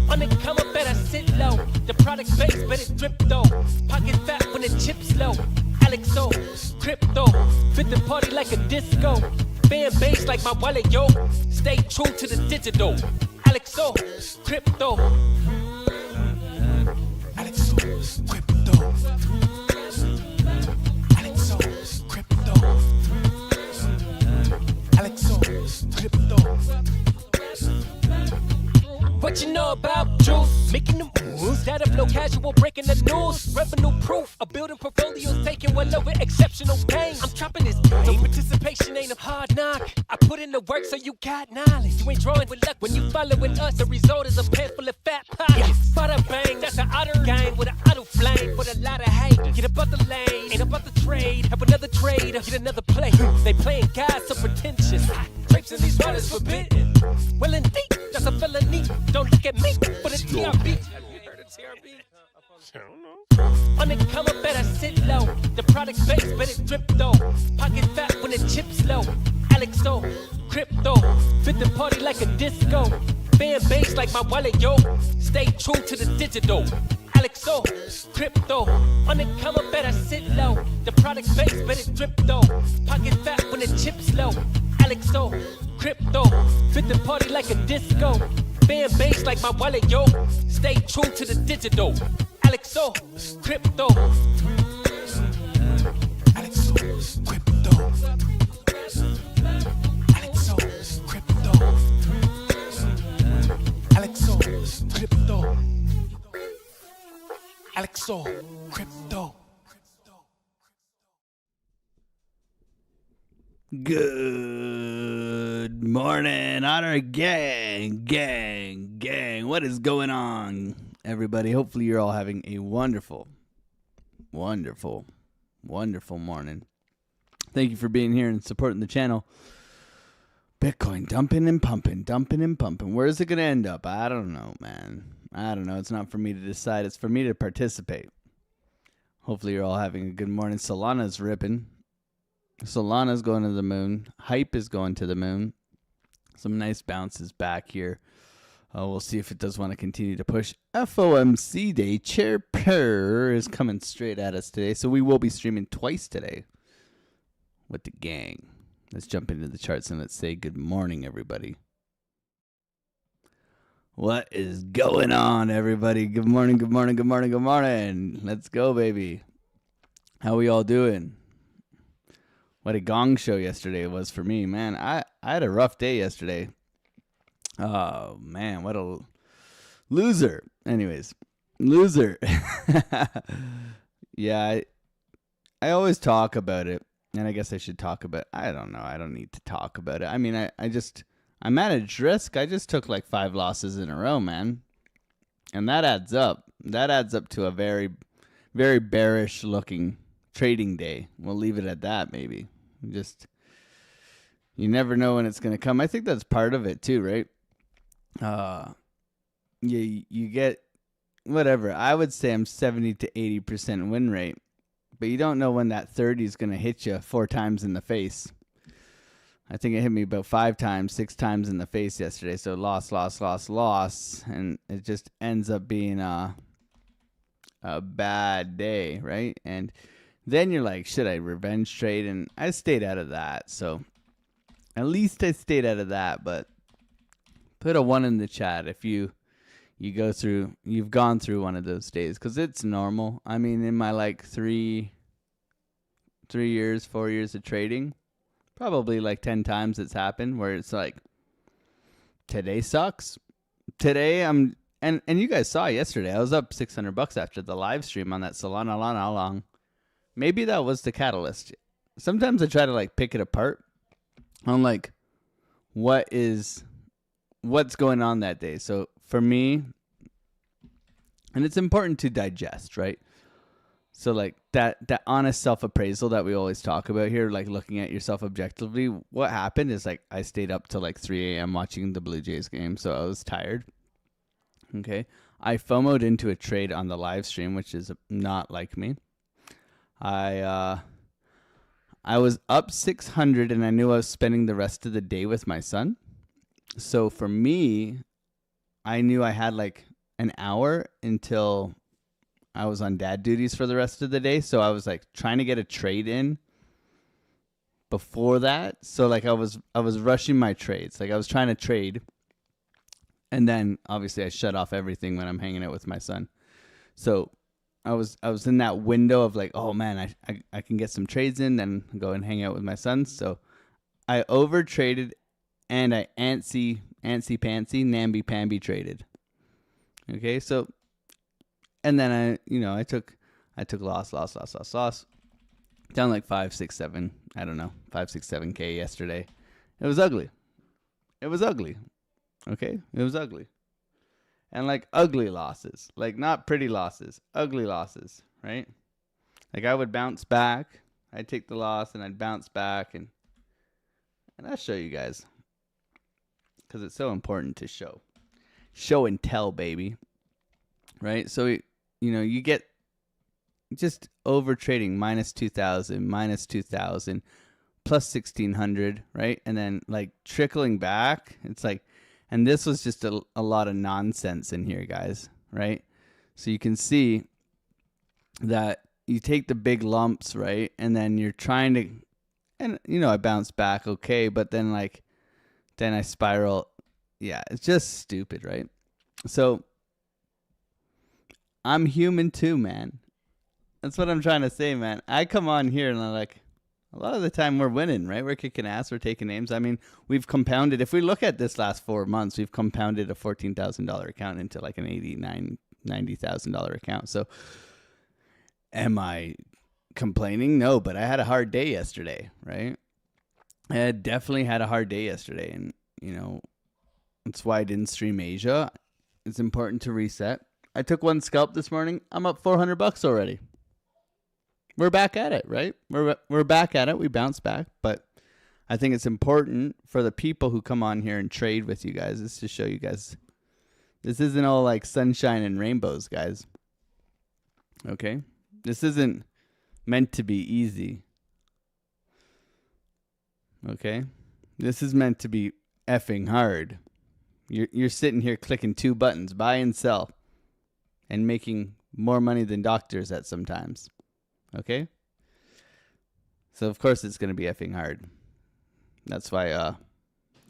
On the come up, better sit low. The product base, better drip though. Pocket fat when the chips low. AlexOCrypto, fit the party like a disco. Fan base like my wallet, yo. Stay true to the digital. AlexOCrypto. AlexOCrypto. AlexOCrypto. AlexOCrypto. What you know about juice? Making the moves, that of low casual, breaking the news. Revenue proof, a building portfolios taking well over exceptional pain. I'm trapping this game, so participation ain't a hard knock. I put in the work so you got knowledge. You ain't drawing with luck when you following us. The result is a pan full of fat pockets. Bada bang, that's an otter gang with an auto flame. With a lot of hate, get about the lane, ain't about the trade. Have another trade, get another play. They playing God so pretentious. Grapes in these waters forbidden. Well indeed, that's a felony. Don't look at me for the TRB. Have you heard of TRB? I don't know. On the come up, better sit low. The product base, better drip though. Pocket fat when the chips low. AlexOCrypto, fit the party like a disco. Fan base like my wallet, yo. Stay true to the digital. AlexOCrypto, on the come up, better sit low. The product base, better drip though. Pocket fat when the chips low. AlexOCrypto, fit the party like a disco. Fan base like my wallet, yo. Stay true to the digital. AlexOCrypto. AlexOCrypto. AlexOCrypto. AlexOCrypto. AlexOCrypto. Good morning, Otter gang. What is going on, everybody? Hopefully you're all having a wonderful morning. Thank you for being here and supporting the channel. Bitcoin dumping and pumping. Where is it going to end up? I don't know, man. I don't know. It's not for me to decide. It's for me to participate. Hopefully you're all having a good morning. Solana's ripping. Solana's going to the moon. Hype is going to the moon. Some nice bounces back here. We'll see if it does want to continue to push. FOMC day. Chair Per is coming straight at us today. So we will be streaming twice today with the gang. Let's jump into the charts and let's say good morning, everybody. What is going on, everybody? Good morning. Let's go, baby. How we all doing? What a gong show yesterday was for me, man. I had a rough day yesterday. Oh, man, what a loser. Anyways, loser. Yeah, I always talk about it, and I guess I should talk about it. I don't know. I don't need to talk about it. I mean, I managed risk. I just took like 5 losses in a row, man. And that adds up. That adds up to a very, very bearish looking trading day. We'll leave it at that, maybe. You never know when it's going to come. I think that's part of it too, right? You get whatever. I would say I'm 70 to 80% win rate, but you don't know when that 30 is going to hit you 4 times in the face. I think it hit me about 5 times, 6 times in the face yesterday. So loss, and it just ends up being a bad day, right? And then you're like, should I revenge trade? And I stayed out of that. So at least I stayed out of that. But put a 1 in the chat if you've gone through one of those days, because it's normal. I mean, in my like 4 years of trading, probably like 10 times it's happened where it's like, today sucks. Today and you guys saw yesterday, I was up $600 after the live stream on that Solana long. Maybe that was the catalyst. Sometimes I try to like pick it apart on like what's going on that day. So for me, and it's important to digest, right? So like that honest self-appraisal that we always talk about here, like looking at yourself objectively, what happened is like I stayed up till like 3 a.m. watching the Blue Jays game, so I was tired. Okay. I FOMO'd into a trade on the live stream, which is not like me. I was up 600 and I knew I was spending the rest of the day with my son. So for me, I knew I had like an hour until I was on dad duties for the rest of the day. So I was like trying to get a trade in before that. So like I was rushing my trades. Like I was trying to trade. And then obviously I shut off everything when I'm hanging out with my son. So I was in that window of like, oh man, I can get some trades in, then go and hang out with my son. So I over traded and I antsy pantsy namby pamby traded. Okay, so and then I took loss down like 5, 6, 7, I don't know, 5, 6, 7K yesterday. It was ugly. Okay, it was ugly. And like ugly losses, like not pretty losses, ugly losses, right? Like I would bounce back, I'd take the loss and I'd bounce back and I'll show you guys because it's so important to show and tell, baby, right? So, you get just over trading minus 2,000, minus 2,000, plus 1,600, right? And then like trickling back, it's like, and this was just a lot of nonsense in here, guys, right? So you can see that you take the big lumps, right? And then you're trying to, and, I bounce back okay, but then I spiral. Yeah, it's just stupid, right? So I'm human too, man. That's what I'm trying to say, man. I come on here and I'm like, a lot of the time we're winning, right? We're kicking ass. We're taking names. I mean, we've compounded. If we look at this last 4 months, we've compounded a $14,000 account into like an $90,000 account. So am I complaining? No, but I had a hard day yesterday, right? I definitely had a hard day yesterday. And, that's why I didn't stream Asia. It's important to reset. I took one scalp this morning. I'm up $400 already. We're back at it, right? We're back at it. We bounced back, but I think it's important for the people who come on here and trade with you guys is to show you guys this isn't all like sunshine and rainbows, guys. Okay? This isn't meant to be easy. Okay? This is meant to be effing hard. You're sitting here clicking 2 buttons, buy and sell, and making more money than doctors at sometimes. Okay? So, of course, it's going to be effing hard. That's why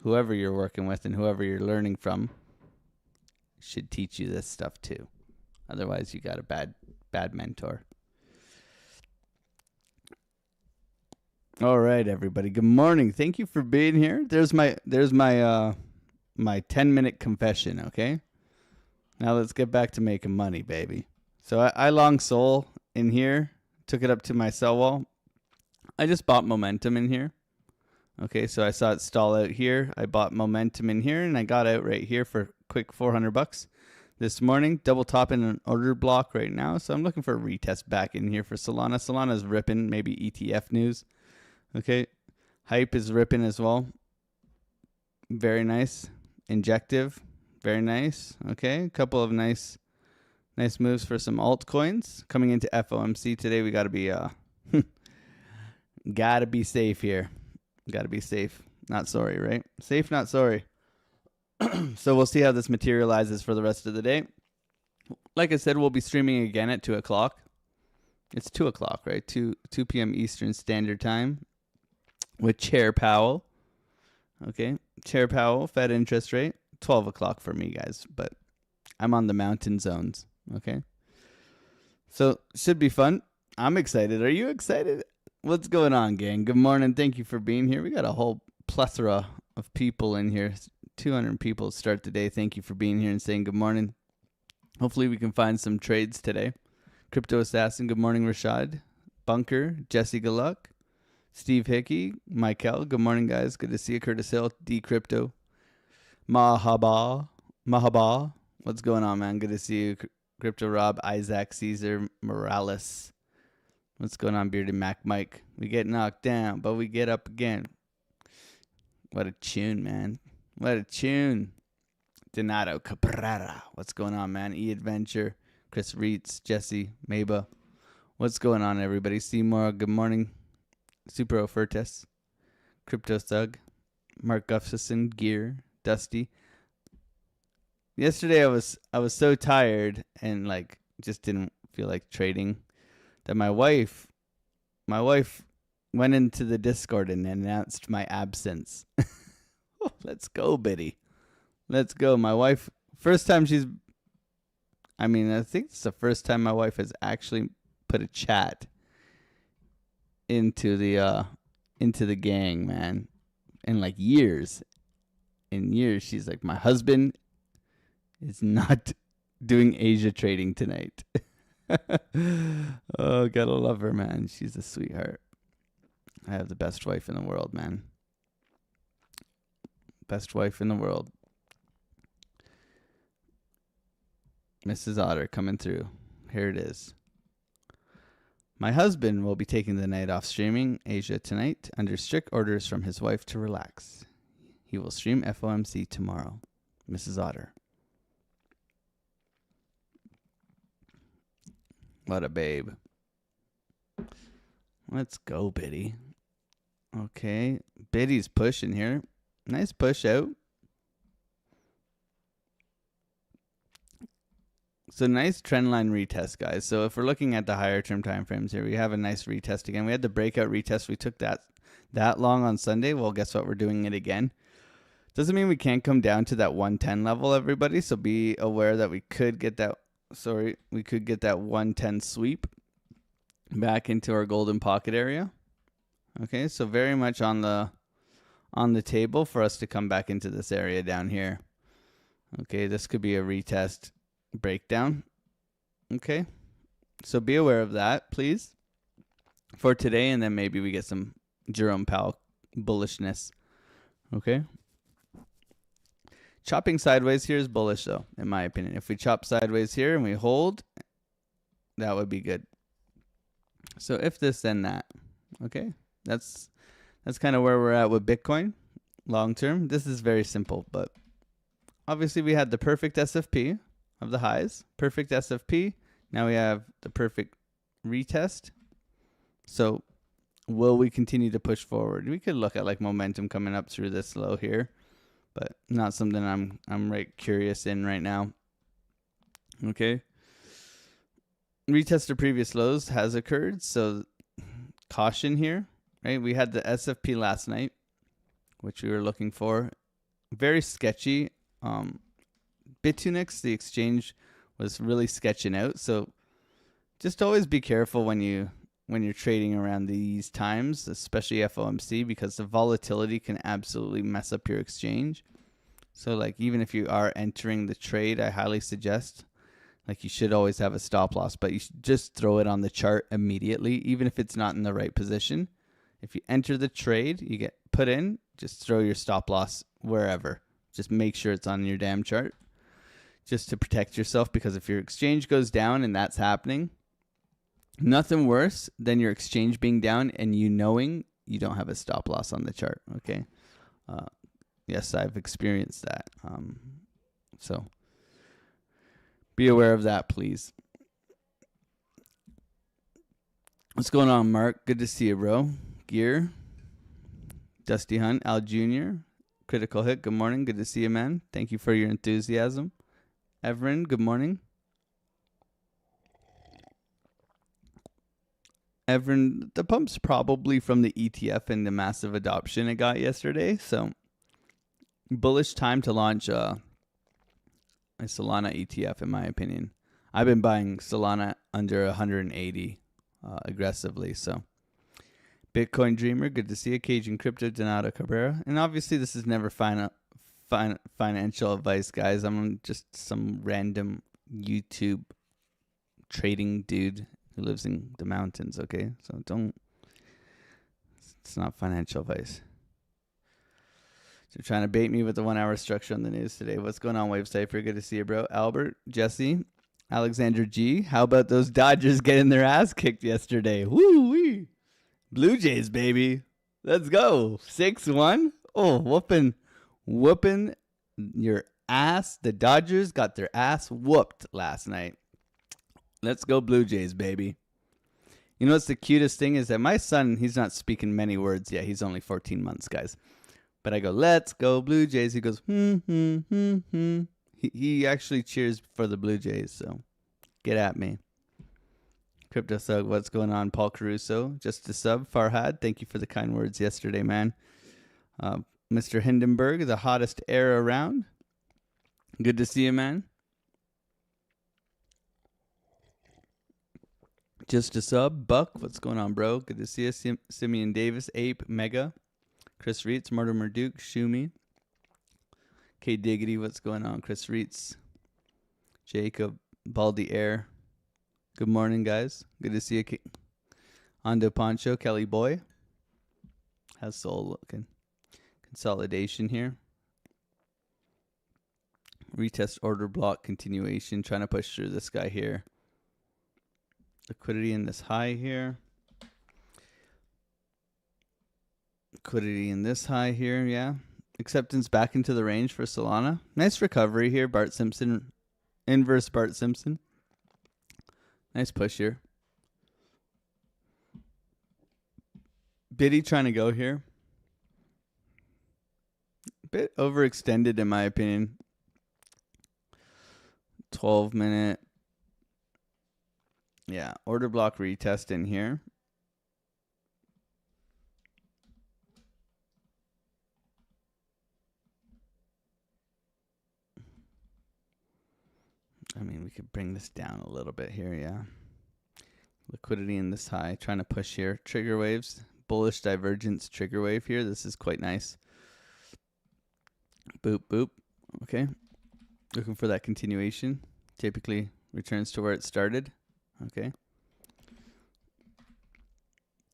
whoever you're working with and whoever you're learning from should teach you this stuff too. Otherwise, you got a bad mentor. All right, everybody. Good morning. Thank you for being here. There's my 10-minute confession, okay? Now let's get back to making money, baby. So I long Sol in here. Took it up to my sell wall. I just bought momentum in here. Okay, so I saw it stall out here. I bought momentum in here, and I got out right here for a quick $400 this morning. Double topping an order block right now. So I'm looking for a retest back in here for Solana. Solana's ripping, maybe ETF news. Okay, hype is ripping as well. Very nice. Injective, very nice. Okay, a couple of nice moves for some altcoins. Coming into FOMC today, we got to be safe here. Got to be safe. Not sorry, right? Safe, not sorry. So we'll see how this materializes for the rest of the day. Like I said, we'll be streaming again at 2 o'clock. It's 2 o'clock, right? 2 p.m. Eastern Standard Time with Chair Powell. Okay, Chair Powell, Fed interest rate, 12 o'clock for me, guys. But I'm on the mountain zones. Okay. So, should be fun. I'm excited. Are you excited? What's going on, gang? Good morning. Thank you for being here. We got a whole plethora of people in here. 200 people to start the day. Thank you for being here and saying good morning. Hopefully, we can find some trades today. Crypto Assassin, good morning, Rashad. Bunker, Jesse, good luck. Steve Hickey, Michael, good morning, guys. Good to see you. Curtis Hill, D Crypto. Mahaba. What's going on, man? Good to see you. Crypto Rob, Isaac, Caesar, Morales. What's going on, Bearded Mac Mike? We get knocked down, but we get up again. What a tune, man. What a tune. Donato Caprara. What's going on, man? E-Adventure, Chris Reitz, Jesse, Maba. What's going on, everybody? Seymour, good morning. Super Ofertus, Crypto Thug, Mark Gustafson, Gear, Dusty. Yesterday I was so tired and like just didn't feel like trading that my wife went into the Discord and announced my absence. Let's go, Biddy. Let's go. My wife, first time I think it's the first time my wife has actually put a chat into the gang, man. In like years. In years, she's like, my husband is not doing Asia trading tonight. Oh, gotta love her, man. She's a sweetheart. I have the best wife in the world, man. Best wife in the world. Mrs. Otter coming through. Here it is. My husband will be taking the night off streaming Asia tonight under strict orders from his wife to relax. He will stream FOMC tomorrow. Mrs. Otter. What a babe. Let's go, Biddy. Okay. Biddy's pushing here. Nice push out. So nice trend line retest, guys. So if we're looking at the higher term time frames here, we have a nice retest again. We had the breakout retest. We took that long on Sunday. Well, guess what? We're doing it again. Doesn't mean we can't come down to that 110 level, everybody. So be aware that we could get that 110 sweep back into our golden pocket area. Okay, so very much on the table for us to come back into this area down here. Okay, this could be a retest breakdown. Okay, so be aware of that, please, for today, and then maybe we get some Jerome Powell bullishness. Okay, chopping sideways here is bullish, though, in my opinion. If we chop sideways here and we hold, that would be good. So if this, then that. Okay, that's kind of where we're at with Bitcoin long term. This is very simple, but obviously we had the perfect SFP of the highs, perfect SFP. Now we have the perfect retest. So will we continue to push forward? We could look at like momentum coming up through this low here, but not something I'm right curious in right now. Okay. Retest of previous lows has occurred, so caution here, right? We had the SFP last night, which we were looking for. Very sketchy. Bitunix, the exchange, was really sketching out, so just always be careful when you're trading around these times, especially FOMC, because the volatility can absolutely mess up your exchange. So like even if you are entering the trade, I highly suggest like you should always have a stop loss, but you should just throw it on the chart immediately, even if it's not in the right position. If you enter the trade, you get put in, just throw your stop loss wherever. Just make sure it's on your damn chart just to protect yourself, because if your exchange goes down and that's happening, nothing worse than your exchange being down and you knowing you don't have a stop loss on the chart, okay? Yes, I've experienced that. So be aware of that, please. What's going on, Mark? Good to see you, bro. Gear, Dusty Hunt, Al Jr., Critical Hit, good morning. Good to see you, man. Thank you for your enthusiasm. Everin, good morning. Everin, the pump's probably from the ETF and the massive adoption it got yesterday. So bullish time to launch a Solana ETF, in my opinion. I've been buying Solana under 180 aggressively. So Bitcoin Dreamer, good to see you. Cajun Crypto, Donato Cabrera. And obviously this is never financial advice, guys. I'm just some random YouTube trading dude who lives in the mountains, okay? So it's not financial advice. So trying to bait me with the 1 hour structure on the news today. What's going on, Wave Cipher? Good to see you, bro. Albert, Jesse, Alexander G. How about those Dodgers getting their ass kicked yesterday? Woo-wee. Blue Jays, baby. Let's go. 6-1. Oh, whooping your ass. The Dodgers got their ass whooped last night. Let's go Blue Jays, baby. You know what's the cutest thing is that my son, he's not speaking many words yet. He's only 14 months, guys. But I go, let's go Blue Jays. He goes, He actually cheers for the Blue Jays, so get at me. Crypto Thug, what's going on? Paul Caruso, just a sub. Farhad, thank you for the kind words yesterday, man. Mr. Hindenburg, the hottest air around. Good to see you, man. Just a sub. Buck, what's going on, bro? Good to see you. Simeon Davis, Ape, Mega. Chris Reitz, Mortimer Duke, Shumi. K Diggity, what's going on? Chris Reitz. Jacob, Baldy Air. Good morning, guys. Good to see you. Ando Poncho, Kelly Boy. How's Soul looking? Consolidation here. Retest order block continuation. Trying to push through this guy here. Liquidity in this high here. Liquidity in this high here, yeah. Acceptance back into the range for Solana. Nice recovery here. Bart Simpson. Inverse Bart Simpson. Nice push here. Biddy trying to go here. A bit overextended in my opinion. 12-minute. Yeah, order block retest in here. I mean, we could bring this down a little bit here, yeah. Liquidity in this high, trying to push here. Trigger waves, bullish divergence trigger wave here. This is quite nice. Boop, boop. Okay. Looking for that continuation. Typically returns to where it started. Okay.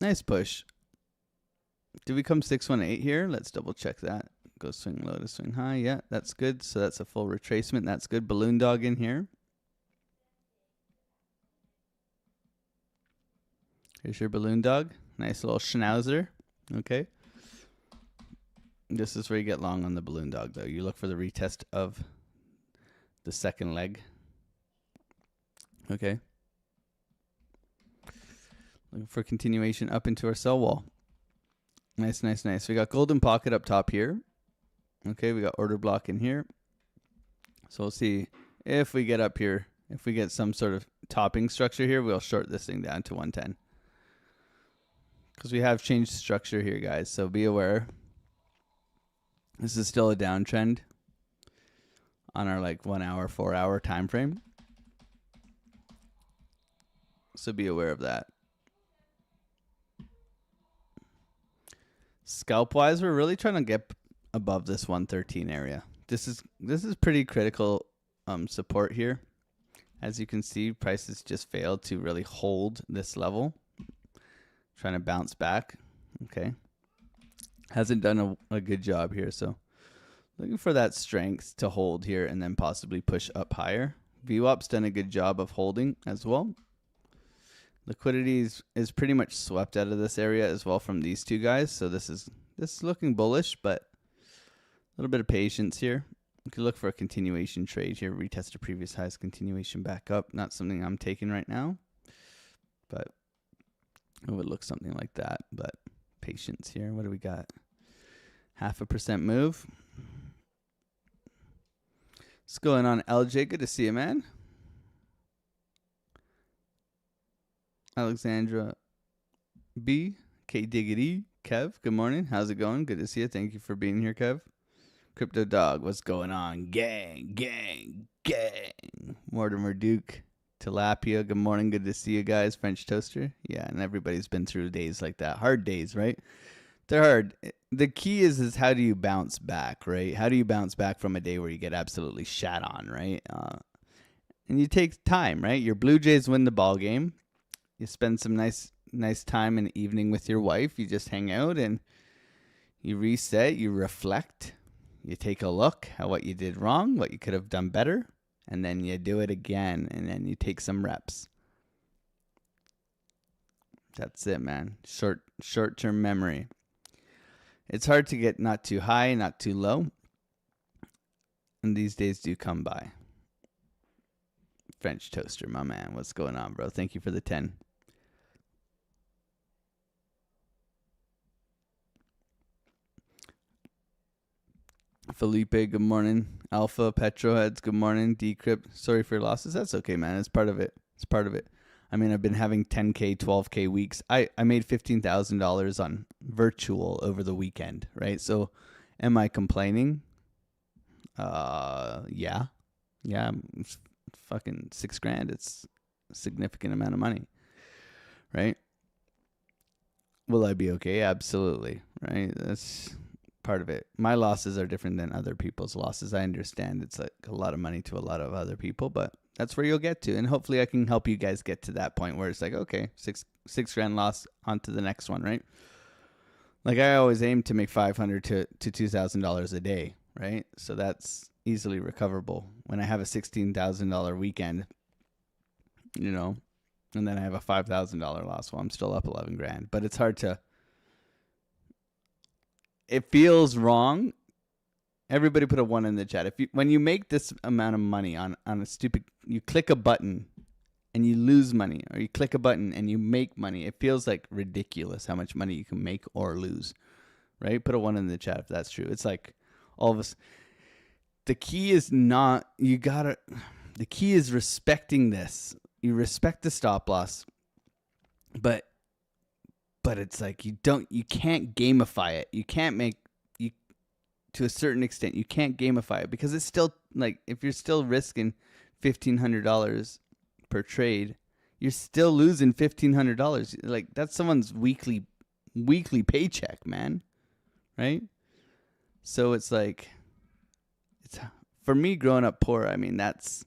Nice push. Did we come 618 here? Let's double check that. Go swing low to swing high. Yeah, that's good. So that's a full retracement. That's good. Balloon dog in here. Here's your balloon dog. Nice little schnauzer. Okay. This is where you get long on the balloon dog, though. You look for the retest of the second leg. Okay. Looking for continuation up into our sell wall. Nice, nice, nice. We got golden pocket up top here. Okay, we got order block in here. So we'll see if we get up here. If we get some sort of topping structure here, we'll short this thing down to 110. Because we have changed structure here, guys. So be aware. This is still a downtrend on our like 1 hour, 4 hour time frame. So be aware of that. Scalp wise, we're really trying to get above this 113 area. This is pretty critical support here. As you can see, prices just failed to really hold this level. Trying to bounce back. Okay. Hasn't done a good job here. So looking for that strength to hold here and then possibly push up higher. VWAP's done a good job of holding as well. Liquidity is pretty much swept out of this area as well from these two guys. So this is looking bullish, but a little bit of patience here. You could look for a continuation trade here. Retest the previous highs, continuation back up. Not something I'm taking right now, but it would look something like that. But patience here. What do we got? 0.5% move. What's going on, LJ? Good to see you, man. Alexandra B, K Diggity, Kev, good morning. How's it going? Good to see you. Thank you for being here, Kev. Crypto Dog, what's going on? Gang, gang, gang. Mortimer Duke, Tilapia, good morning. Good to see you guys. French Toaster. Yeah, and everybody's been through days like that. Hard days, right? They're hard. The key is how do you bounce back, right? How do you bounce back from a day where you get absolutely shat on, right? And you take time, right? Your Blue Jays win the ball game. You spend some nice time in the evening with your wife. You just hang out and you reset, you reflect, you take a look at what you did wrong, what you could have done better, and then you do it again, and then you take some reps. That's it, man. Short-term memory. It's hard to get not too high, not too low. And these days do come by. French Toaster, my man. What's going on, bro? Thank you for the 10. Felipe, good morning. Alpha, Petroheads, good morning. Decrypt, sorry for your losses. That's okay, man. It's part of it. It's part of it. I mean, I've been having 10K, 12K weeks. I made $15,000 on virtual over the weekend, right? So am I complaining? Yeah. Yeah, it's fucking $6,000. It's a significant amount of money, right? Will I be okay? Absolutely, right? That's part of it. My losses are different than other people's losses. I understand it's like a lot of money to a lot of other people, but that's where you'll get to. And hopefully I can help you guys get to that point where it's like, okay, $6,000 loss, on to the next one, right? Like I always aim to make $500 to $2,000 a day, right? So that's easily recoverable. When I have a $16,000 weekend, you know, and then I have a $5,000 loss, well, I'm still up $11,000. But it's hard to. It feels wrong. Everybody put a 1 in the chat. When you make this amount of money on a stupid, you click a button and you lose money, or you click a button and you make money, it feels like ridiculous how much money you can make or lose, right? Put a 1 in the chat if that's true. It's like all of us. The key is not, the key is respecting this. You respect the stop loss, but it's like you can't gamify it. You can't to a certain extent, you can't gamify it because it's still like, if you're still risking $1,500 per trade, you're still losing $1,500. Like that's someone's weekly paycheck, man. Right? So it's like, it's for me growing up poor. I mean, that's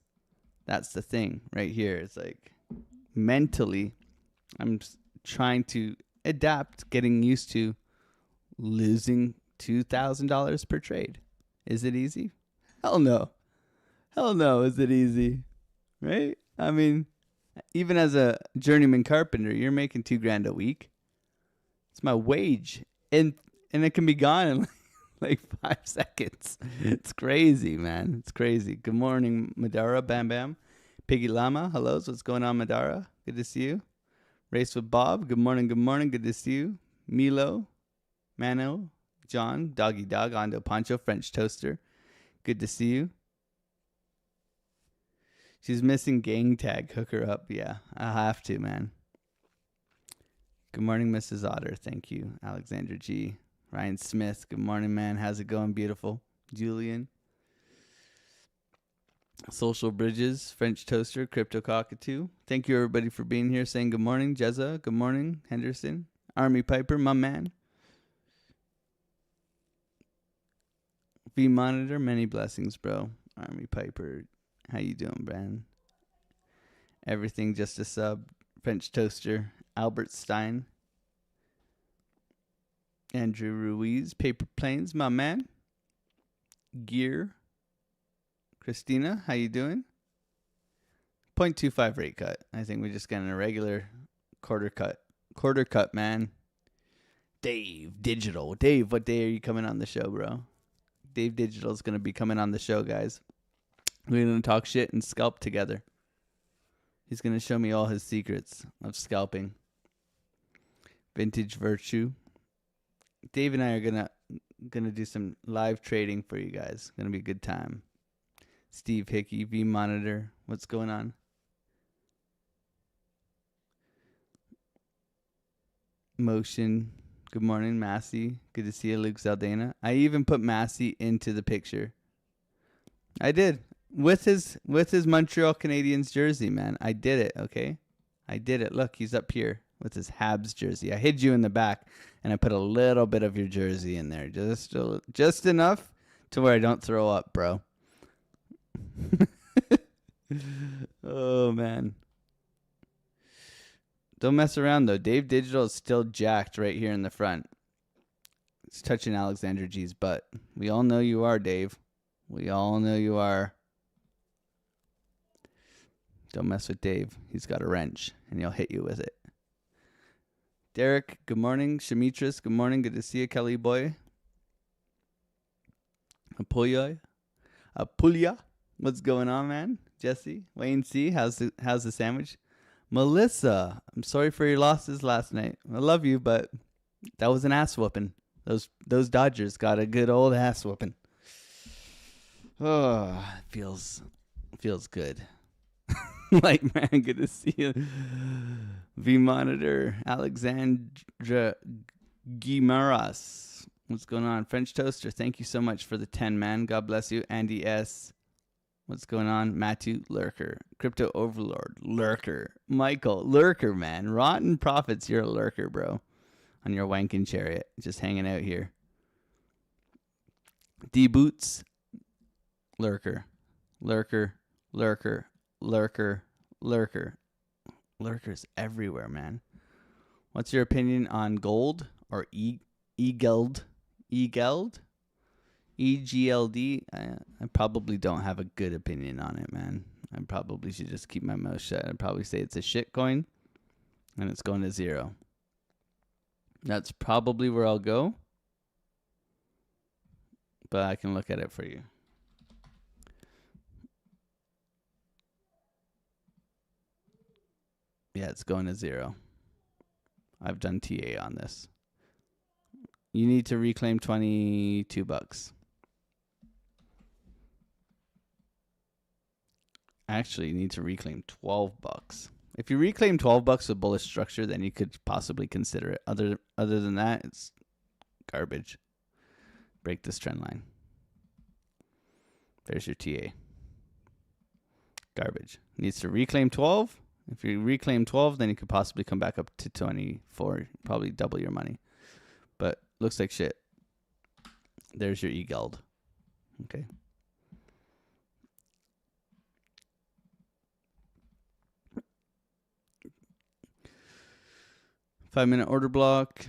the thing right here. It's like mentally, I'm trying to adapt, getting used to losing $2,000 per trade. Is it easy? Hell no. Hell no. Is it easy? Right? I mean, even as a journeyman carpenter, you're making $2,000 a week. It's my wage, and it can be gone in like 5 seconds. It's crazy, man. It's crazy. Good morning, Madara. Bam Bam. Piggy Llama. Hello. What's going on, Madara? Good to see you. Race with Bob. Good morning. Good morning. Good to see you. Milo. Mano. John. Doggy Dog. Ando Pancho. French Toaster. Good to see you. She's missing gang tag. Hook her up. Yeah, I'll have to, man. Good morning, Mrs. Otter. Thank you. Alexander G. Ryan Smith. Good morning, man. How's it going? Beautiful. Julian. Social Bridges. French Toaster. Crypto Cockatoo. Thank you, everybody, for being here. Saying good morning. Jezza. Good morning. Henderson. Army Piper. My man. V Monitor. Many blessings, bro. Army Piper. How you doing, Brandon? Everything just a sub. French Toaster. Albert Stein. Andrew Ruiz. Paper Planes, my man. Gear. Christina, how you doing? 0.25 rate cut. I think we just got in a regular quarter cut. Quarter cut, man. Dave Digital. Dave, what day are you coming on the show, bro? Dave Digital is going to be coming on the show, guys. We're going to talk shit and scalp together. He's going to show me all his secrets of scalping. Vintage Virtue. Dave and I are going to do some live trading for you guys. Going to be a good time. Steve Hickey, V Monitor. What's going on? Motion. Good morning, Massey. Good to see you, Luke Zaldana. I even put Massey into the picture. I did. With his Montreal Canadiens jersey, man. I did it, okay? I did it. Look, he's up here with his Habs jersey. I hid you in the back, and I put a little bit of your jersey in there. Just enough to where I don't throw up, bro. Oh, man. Don't mess around, though. Dave Digital is still jacked right here in the front. It's touching Alexander G's butt. We all know you are, Dave. We all know you are. Don't mess with Dave. He's got a wrench, and he'll hit you with it. Derek, good morning. Shamitris, good morning. Good to see you, Kelly boy. Apoyoy. Apulia, what's going on, man? Jesse, Wayne C, how's the sandwich? Melissa, I'm sorry for your losses last night. I love you, but that was an ass whooping. Those Dodgers got a good old ass whooping. Oh, feels good. Like, man, good to see you. V Monitor, Alexandra Guimaras. What's going on? French Toaster, thank you so much for the 10, man. God bless you. Andy S. What's going on? Matthew Lurker. Crypto Overlord. Lurker. Michael. Lurker, man. Rotten Profits, you're a lurker, bro. On your wanking chariot. Just hanging out here. D Boots. Lurker. Lurker. Lurker. Lurker. Lurker. Lurkers everywhere, man. What's your opinion on gold or E-Geld? E-Geld? EGLD? I probably don't have a good opinion on it, man. I probably should just keep my mouth shut. I'd probably say it's a shit coin and it's going to zero. That's probably where I'll go. But I can look at it for you. Yeah, it's going to zero. I've done TA on this. You need to reclaim $22. Actually, you need to reclaim $12. If you reclaim $12 with bullish structure, then you could possibly consider it. Other than that, it's garbage. Break this trend line. There's your TA. Garbage. Needs to reclaim 12. If you reclaim 12, then you could possibly come back up to 24. Probably double your money. But looks like shit. There's your E-Geld. Okay. Five-minute order block.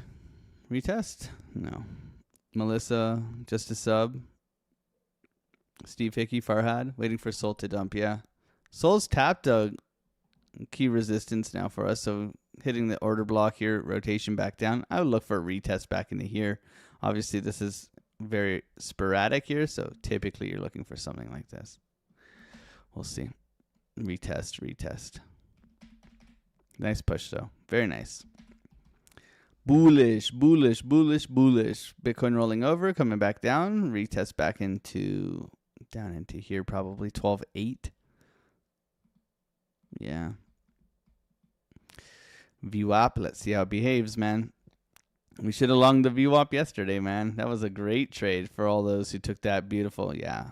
Retest? No. Melissa, just a sub. Steve Hickey, Farhad, waiting for Sol to dump. Yeah. Sol's tapped a key resistance now for us. So hitting the order block here, rotation back down. I would look for a retest back into here. Obviously, this is very sporadic here. So typically, you're looking for something like this. We'll see. Retest. Nice push, though. Very nice. Bullish. Bitcoin rolling over, coming back down. Retest back into down into here, probably 12.8. Yeah. VWAP. Let's see how it behaves, man. We should have longed the VWAP yesterday, man. That was a great trade for all those who took that beautiful. Yeah.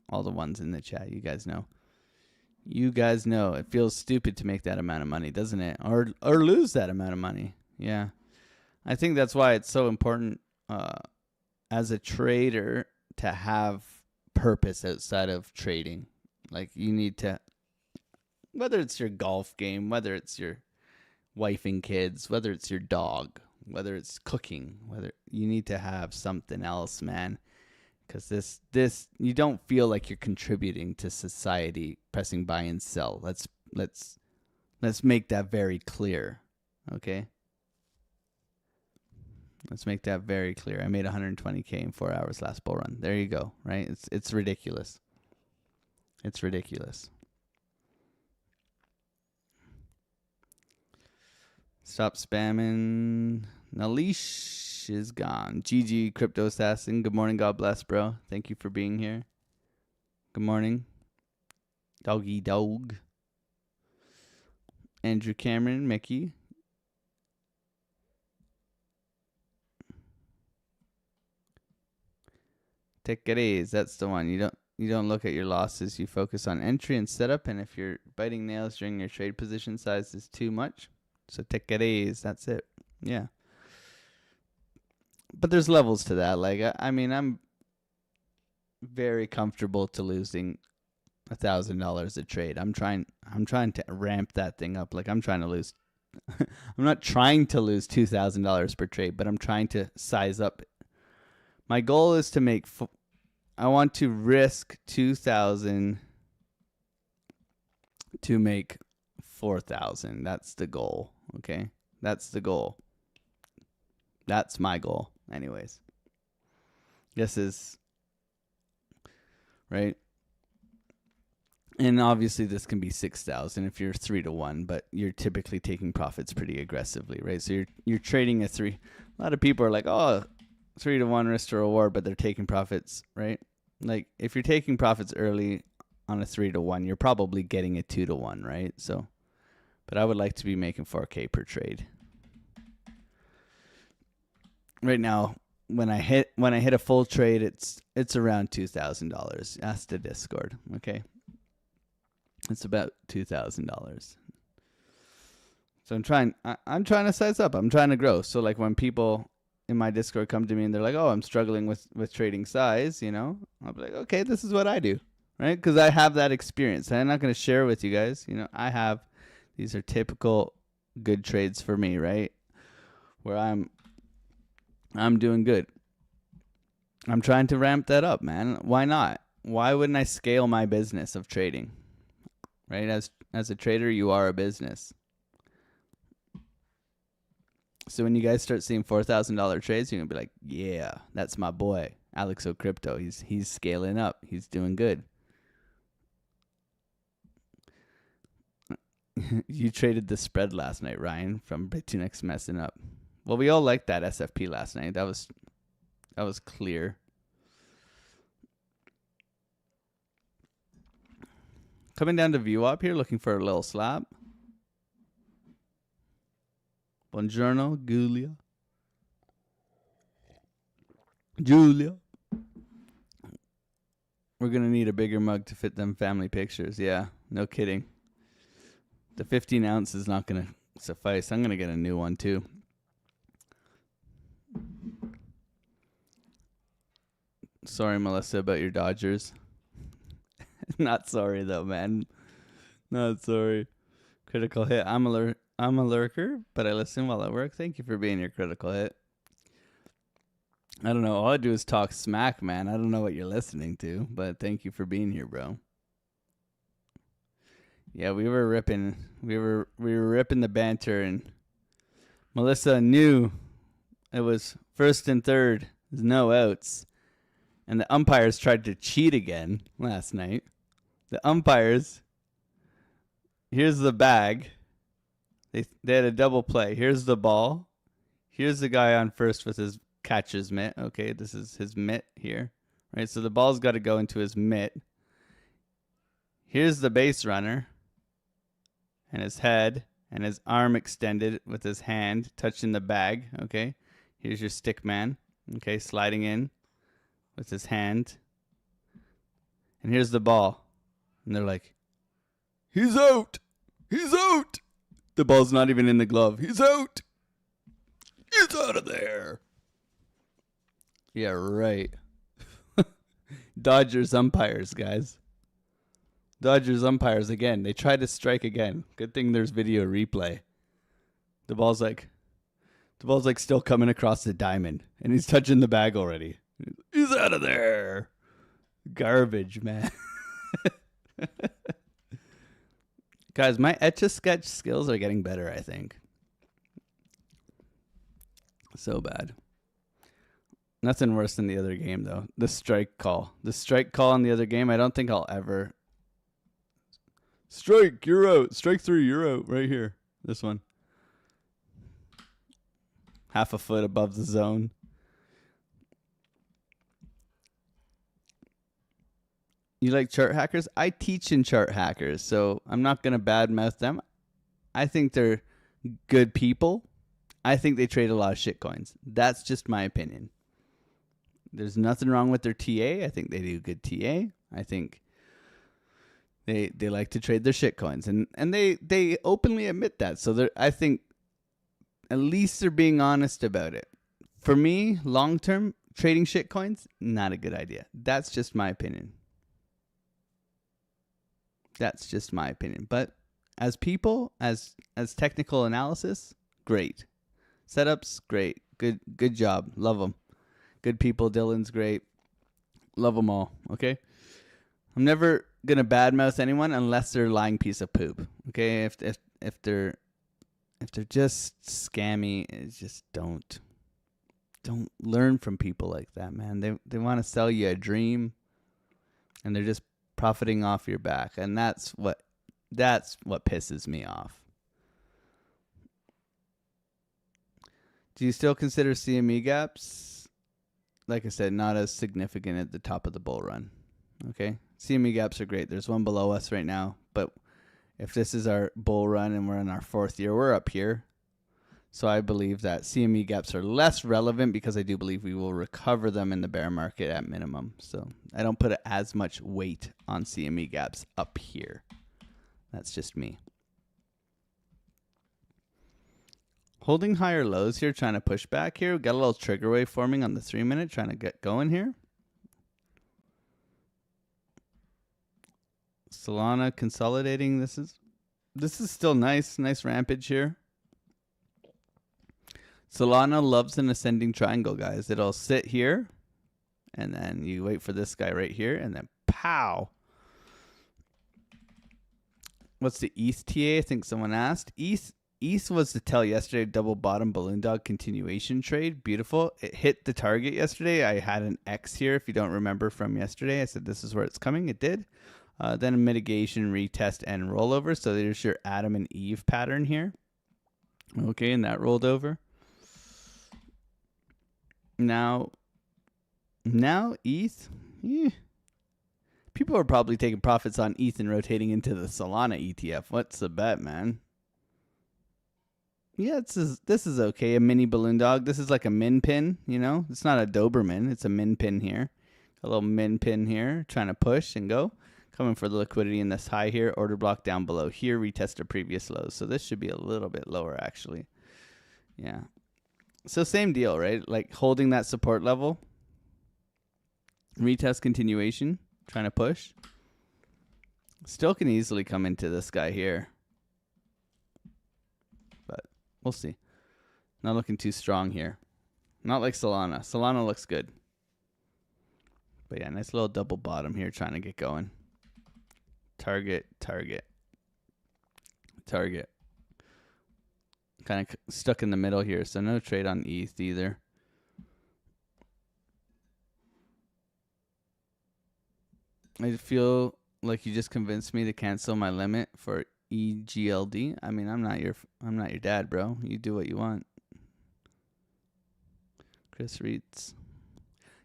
All the ones in the chat. You guys know. It feels stupid to make that amount of money, doesn't it? Or lose that amount of money. Yeah. I think that's why it's so important as a trader to have purpose outside of trading. Like, you need to, whether it's your golf game, whether it's your wife and kids, whether it's your dog, whether it's cooking, whether you need to have something else, man. Because this you don't feel like you're contributing to society pressing buy and sell. Let's make that very clear. Okay? Let's make that very clear. I made 120K in 4 hours last bull run. There you go, right? It's ridiculous. It's ridiculous. Stop spamming. Nalish is gone. GG Crypto Assassin. Good morning. God bless, bro. Thank you for being here. Good morning. Doggy dog. Andrew Cameron, Mickey. Take it easy. That's the one. You don't look at your losses. You focus on entry and setup. And if you're biting nails during your trade position size is too much, so take it easy. That's it. Yeah. But there's levels to that. Like, I mean, I'm very comfortable to losing $1,000 a trade. I'm trying to ramp that thing up. Like, I'm trying to lose. I'm not trying to lose $2,000 per trade, but I'm trying to size up. My goal is to make. I want to risk 2,000 to make 4,000. That's the goal. Okay, that's the goal. That's my goal. Anyways, this is right. And obviously this can be 6,000 if you're 3 to 1, but you're typically taking profits pretty aggressively, right? So you're trading a 3. A lot of people are like, oh, 3 to 1 risk to reward, but they're taking profits, right? Like if you're taking profits early on a 3 to 1, you're probably getting a 2 to 1, right? So, but I would like to be making 4K per trade. Right now, when I hit a full trade, it's around $2,000. Ask the Discord, okay? It's about $2,000. So I'm trying to size up. I'm trying to grow. So like when people in my Discord come to me and they're like, "Oh, I'm struggling with trading size," you know, I'll be like, "Okay, this is what I do," right? Because I have that experience. I'm not going to share with you guys. You know, these are typical good trades for me, right? Where I'm doing good. I'm trying to ramp that up, man. Why not? Why wouldn't I scale my business of trading? Right? As a trader, you are a business. So when you guys start seeing $4,000 trades, you're going to be like, yeah, that's my boy, AlexOCrypto. He's scaling up. He's doing good. You traded the spread last night, Ryan, from Bitunix messing up. Well, we all liked that SFP last night. That was clear. Coming down to VWAP here, looking for a little slab. Buongiorno, Julia. We're going to need a bigger mug to fit them family pictures. Yeah, no kidding. The 15 ounce is not going to suffice. I'm going to get a new one too. Sorry, Melissa, about your Dodgers. Not sorry, though, man. Not sorry. Critical hit. I'm a lurker, but I listen while I work. Thank you for being your critical hit. I don't know. All I do is talk smack, man. I don't know what you're listening to, but thank you for being here, bro. Yeah, we were ripping the banter, and Melissa knew it was first and third. There's no outs. And the umpires tried to cheat again last night. The umpires, here's the bag. They had a double play. Here's the ball. Here's the guy on first with his catcher's mitt. Okay, this is his mitt here. Right, so the ball's got to go into his mitt. Here's the base runner. And his head and his arm extended with his hand touching the bag. Okay, here's your stick man. Okay, sliding in with his hand. And here's the ball. And they're like, he's out. He's out. The ball's not even in the glove. He's out. He's out of there. Yeah, right. Dodgers umpires, guys. Dodgers umpires again. They try to strike again. Good thing there's video replay. The ball's like still coming across the diamond. And he's touching the bag already. He's out of there. Garbage, man. Guys, my Etch-a-Sketch skills are getting better, I think. So bad. Nothing worse than the other game, though. The strike call. The strike call in the other game, I don't think I'll ever... Strike, you're out. Strike 3, you're out. Right here. This one. Half a foot above the zone. You like chart hackers? I teach in chart hackers, so I'm not going to badmouth them. I think they're good people. I think they trade a lot of shitcoins. That's just my opinion. There's nothing wrong with their TA. I think they do good TA. I think they like to trade their shitcoins, and they openly admit that. So I think at least they're being honest about it. For me, long term trading shitcoins, not a good idea. That's just my opinion. That's just my opinion. But as people, as technical analysis, great. Setups, great. Good job. Love them. Good people. Dylan's great. Love them all. Okay? I'm never going to badmouth anyone unless they're a lying piece of poop. Okay? If they're just scammy, it's just don't learn from people like that, man. They want to sell you a dream, and they're just profiting off your back, and that's what pisses me off. Do you still consider CME gaps? Like I said, not as significant at the top of the bull run. Okay, CME gaps are great. There's one below us right now, but if this is our bull run and we're in our 4th year, we're up here. So I believe that CME gaps are less relevant because I do believe we will recover them in the bear market at minimum. So I don't put as much weight on CME gaps up here. That's just me. Holding higher lows here, trying to push back here. We got a little trigger wave forming on the 3-minute, trying to get going here. Solana consolidating. This is still nice rampage here. Solana loves an ascending triangle, guys. It'll sit here, and then you wait for this guy right here, and then pow. What's the ETH TA? I think someone asked. ETH was the tell yesterday, double bottom balloon dog continuation trade. Beautiful. It hit the target yesterday. I had an X here, if you don't remember from yesterday. I said this is where it's coming. It did. Then a mitigation, retest, and rollover. So there's your Adam and Eve pattern here. Okay, and that rolled over. Now ETH, people are probably taking profits on ETH and rotating into the Solana ETF. What's the bet, man? Yeah, this is okay. A mini balloon dog. This is like a min pin, you know? It's not a Doberman. It's a min pin here. A little min pin here, trying to push and go. Coming for the liquidity in this high here. Order block down below here. Retest a previous lows. So this should be a little bit lower, actually. Yeah. So same deal, right? Like holding that support level. Retest continuation. Trying to push. Still can easily come into this guy here. But we'll see. Not looking too strong here. Not like Solana. Solana looks good. But yeah, nice little double bottom here trying to get going. Target, target. Target. Kind of stuck in the middle here, so no trade on ETH either. I feel like you just convinced me to cancel my limit for EGLD. I mean, I'm not your dad, bro. You do what you want. Chris reads.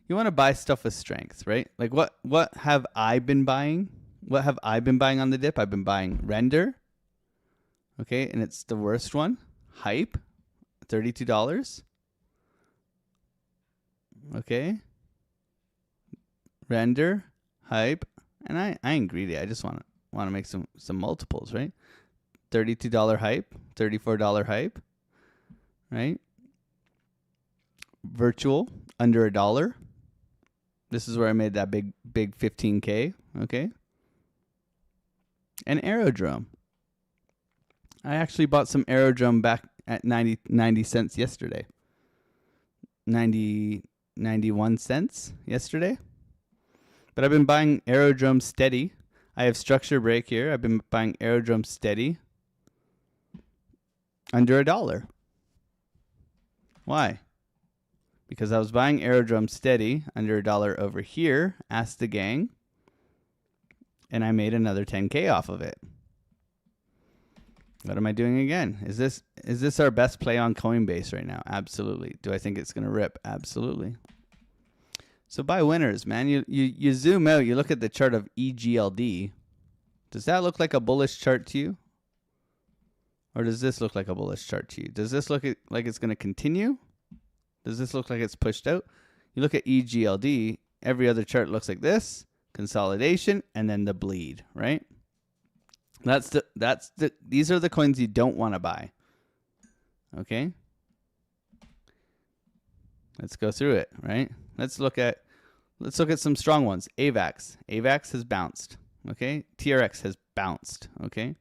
You want to buy stuff with strength, right? Like what have I been buying? What have I been buying on the dip? I've been buying Render. Okay, and it's the worst one. Hype, $32. Okay. Render, Hype, and I ain't greedy. I just want to make some multiples, right? $32 Hype, $34 Hype, right? Virtual under $1. This is where I made that big 15K, okay? And Aerodrome. I actually bought some Aerodrome back at 90 cents yesterday. 91 cents yesterday. But I've been buying Aerodrome steady. I have structure break here. I've been buying Aerodrome steady. Under $1. Why? Because I was buying Aerodrome steady under $1 over here. Ask the gang. And I made another 10K off of it. What am I doing again? Is this our best play on Coinbase right now? Absolutely. Do I think it's going to rip? Absolutely. So buy winners, man. You zoom out. You look at the chart of EGLD. Does that look like a bullish chart to you? Or does this look like a bullish chart to you? Does this look like it's going to continue? Does this look like it's pushed out? You look at EGLD. Every other chart looks like this. Consolidation and then the bleed, right? These are the coins you don't want to buy. Okay? Let's go through it, right? Let's look at some strong ones. AVAX. AVAX has bounced. Okay? TRX has bounced. Okay?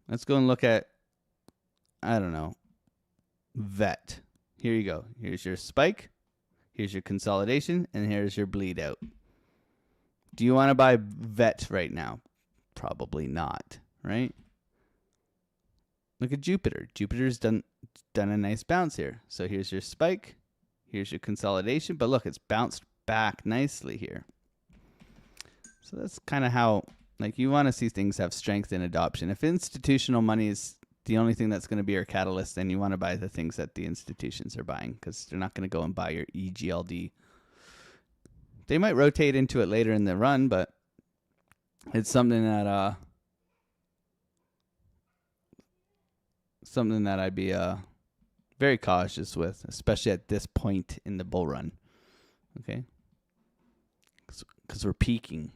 Let's go and look at, I don't know, VET. Here you go. Here's your spike. Here's your consolidation. And here's your bleed out. Do you want to buy VET right now? Probably not, right? Look at Jupiter. Jupiter's done a nice bounce here. So here's your spike. Here's your consolidation. But look, it's bounced back nicely here. So that's kind of how, like, you want to see things have strength in adoption. If institutional money is the only thing that's going to be your catalyst, then you want to buy the things that the institutions are buying, because they're not going to go and buy your EGLD. They might rotate into it later in the run, but it's something that I'd be very cautious with, especially at this point in the bull run. Okay, because we're peaking.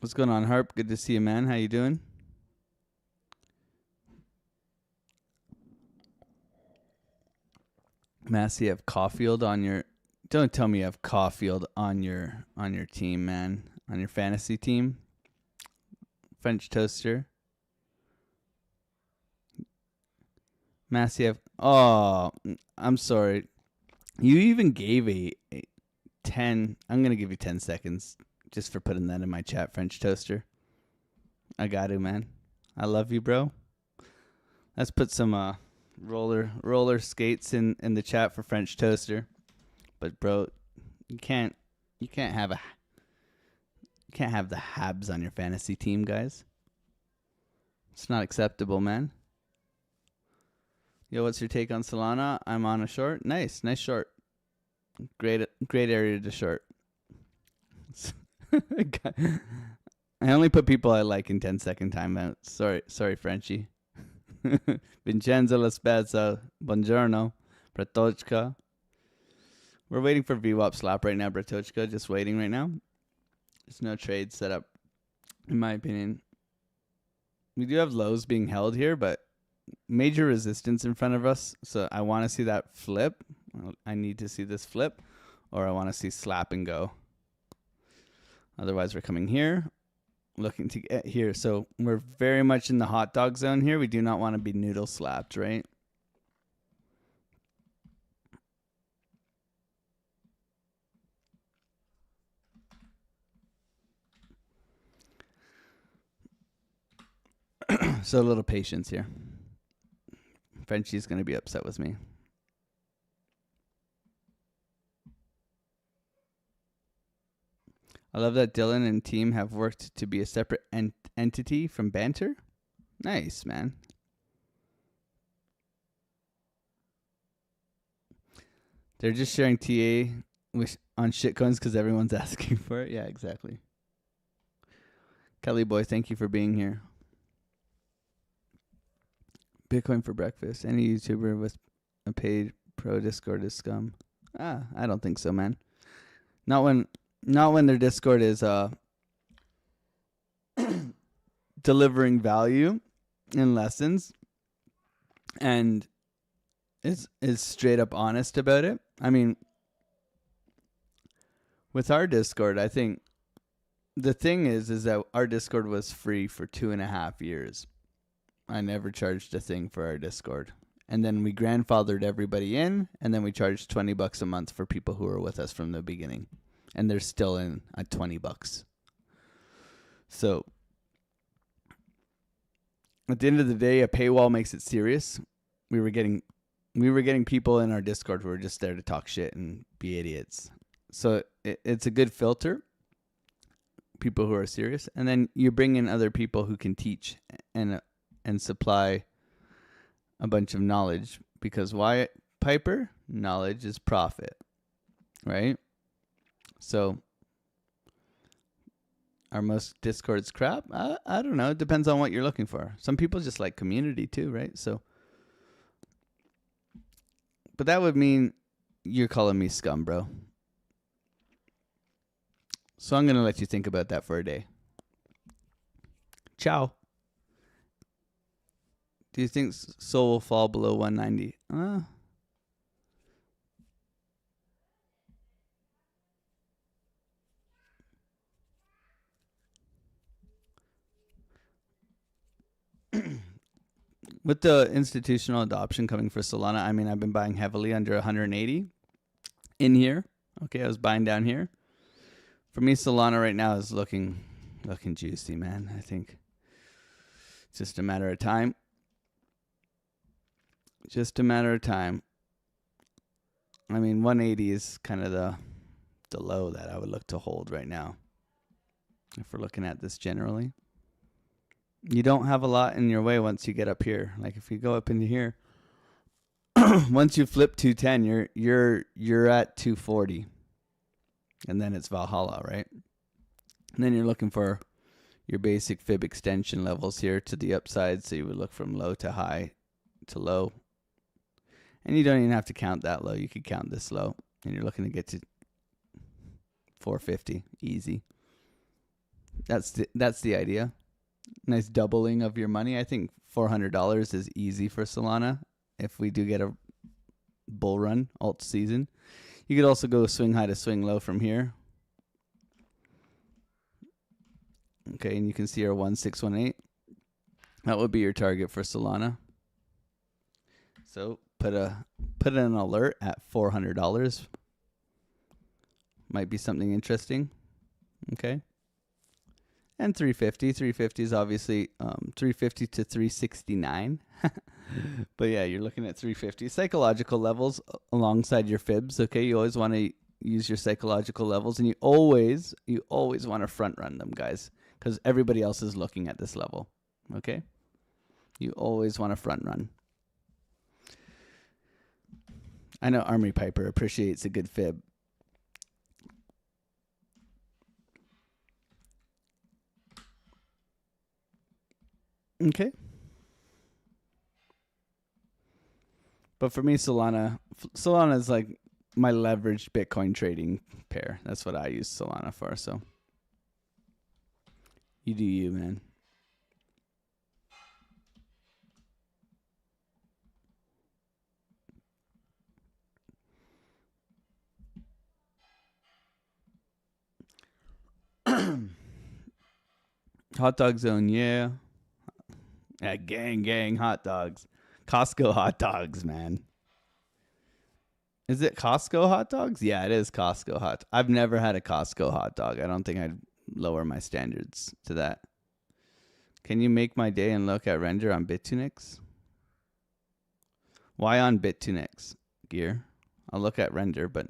What's going on, Harp? Good to see you, man. How you doing? Massey, you have Caulfield on your... Don't tell me you have Caulfield on your team, man. On your fantasy team. French toaster. Massey, oh, I'm sorry. You even gave a 10. I'm going to give you 10 seconds just for putting that in my chat, French toaster. I got to, man. I love you, bro. Let's put some roller skates in the chat for French toaster. But bro, you can't have the Habs on your fantasy team, guys. It's not acceptable, man. Yo, what's your take on Solana? I'm on a short. Nice short. Great area to short. I only put people I like in 10-second timeouts. Sorry, Frenchie. Vincenzo La Spezza, buongiorno, Bratochka. We're waiting for VWAP slap right now, Bratochka. Just waiting right now. There's no trade set up, in my opinion. We do have lows being held here, but major resistance in front of us. So I want to see that flip. I need to see this flip, or I want to see slap and go. Otherwise, we're coming here, looking to get here. So we're very much in the hot dog zone here. We do not want to be noodle slapped, right? So a little patience here. Frenchie's going to be upset with me. I love that Dylan and team have worked to be a separate entity from Banter. Nice, man. They're just sharing TA on shitcoins because everyone's asking for it. Yeah, exactly. Kelly boy, thank you for being here. Bitcoin for breakfast. Any YouTuber with a paid pro Discord is scum. I don't think so, man. Not when their Discord is delivering value and lessons and is straight up honest about it. I mean, with our Discord, I think the thing is that our Discord was free for 2.5 years. I never charged a thing for our Discord. And then we grandfathered everybody in, and then we charged $20 a month for people who were with us from the beginning. And they're still in at $20. So at the end of the day, a paywall makes it serious. We were getting people in our Discord who were just there to talk shit and be idiots. So it's a good filter. People who are serious, and then you bring in other people who can teach and supply a bunch of knowledge, because why, Piper? Knowledge is profit, right? So are most Discords crap? I don't know. It depends on what you're looking for. Some people just like community too, right? So, but that would mean you're calling me scum, bro. So I'm going to let you think about that for a day. Ciao. Do you think SOL will fall below 190? With the institutional adoption coming for Solana, I mean, I've been buying heavily under 180 in here. Okay, I was buying down here. For me, Solana right now is looking juicy, man. I think it's just a matter of time. Just a matter of time. I mean, 180 is kind of the low that I would look to hold right now. If we're looking at this generally, you don't have a lot in your way once you get up here. Like if you go up into here, once you flip 210, you're at 240, and then it's Valhalla, right? And then you're looking for your basic fib extension levels here to the upside. So you would look from low to high to low. And you don't even have to count that low. You could count this low. And you're looking to get to 450 easy. That's the idea. Nice doubling of your money. I think $400 is easy for Solana if we do get a bull run alt season. You could also go swing high to swing low from here. Okay, and you can see our 1618. That would be your target for Solana. So put an alert at $400. Might be something interesting. Okay. And 350. 350 is obviously 350 to 369. But yeah, you're looking at 350. Psychological levels alongside your fibs. Okay, you always want to use your psychological levels, and you always want to front run them, guys, because everybody else is looking at this level. Okay, you always want to front run. I know Army Piper appreciates a good fib. Okay. But for me, Solana is like my leveraged Bitcoin trading pair. That's what I use Solana for. So you do you, man. Hot dog zone, yeah. Yeah, gang hot dogs. Costco hot dogs, man. Is it Costco hot dogs? Yeah, it is Costco hot. I've never had a Costco hot dog. I don't think I'd lower my standards to that. Can you make my day and look at render on Bitunix? Why on Bitunix, Gear? I'll look at render, but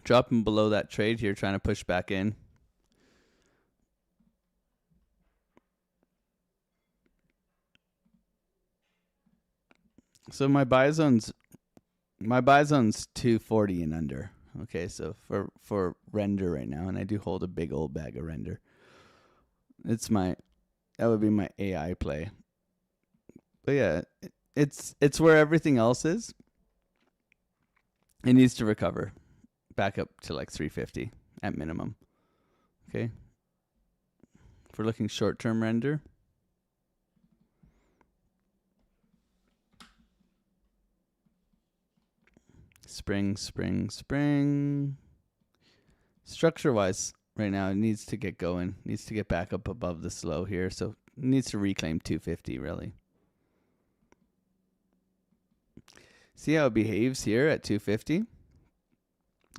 dropping below that trade here, trying to push back in. So my buy zone's 240 and under. Okay, so for render right now, and I do hold a big old bag of render. That would be my AI play. But yeah, it's where everything else is. It needs to recover back up to like 350 at minimum. Okay. If we're looking short-term render, spring. Structure-wise, right now, it needs to get going. Needs to get back up above the slow here. So it needs to reclaim 250, really. See how it behaves here at 250?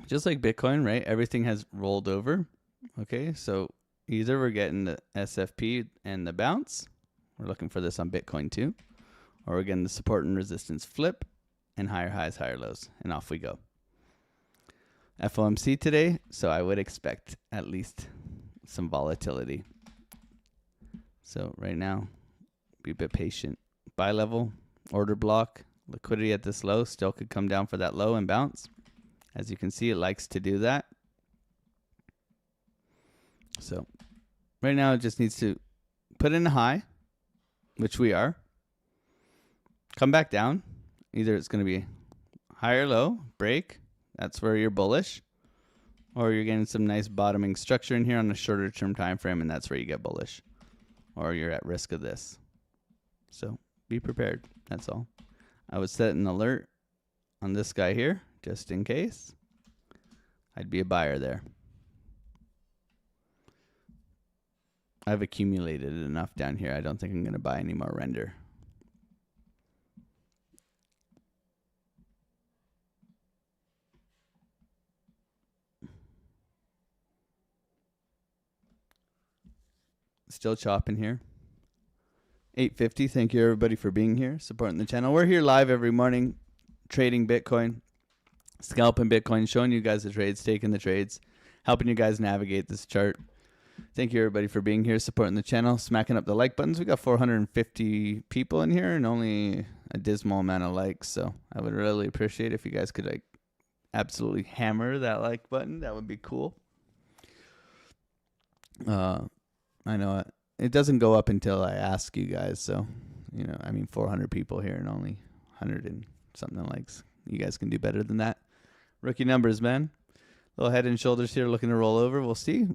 Just like Bitcoin, right? Everything has rolled over. Okay, so either we're getting the SFP and the bounce. We're looking for this on Bitcoin too. Or we're getting the support and resistance flip and higher highs, higher lows. And off we go. FOMC today, so I would expect at least some volatility. So right now, be a bit patient. Buy level, order block, liquidity at this low still could come down for that low and bounce. As you can see, it likes to do that. So right now, it just needs to put in a high, which we are. Come back down. Either it's going to be high or low, break. That's where you're bullish. Or you're getting some nice bottoming structure in here on a shorter term time frame, and that's where you get bullish. Or you're at risk of this. So be prepared. That's all. I would set an alert on this guy here, just in case. I'd be a buyer there. I've accumulated enough down here. I don't think I'm going to buy any more render. Still chopping here. 8:50. Thank you everybody for being here, supporting the channel. We're here live every morning, trading Bitcoin, scalping Bitcoin, showing you guys the trades, taking the trades, helping you guys navigate this chart. Thank you everybody for being here, supporting the channel, smacking up the like buttons. We got 450 people in here and only a dismal amount of likes. So I would really appreciate if you guys could like absolutely hammer that like button. That would be cool. I know it doesn't go up until I ask you guys. So, 400 people here and only 100 and something likes. You guys can do better than that. Rookie numbers, man. Little head and shoulders here looking to roll over. We'll see.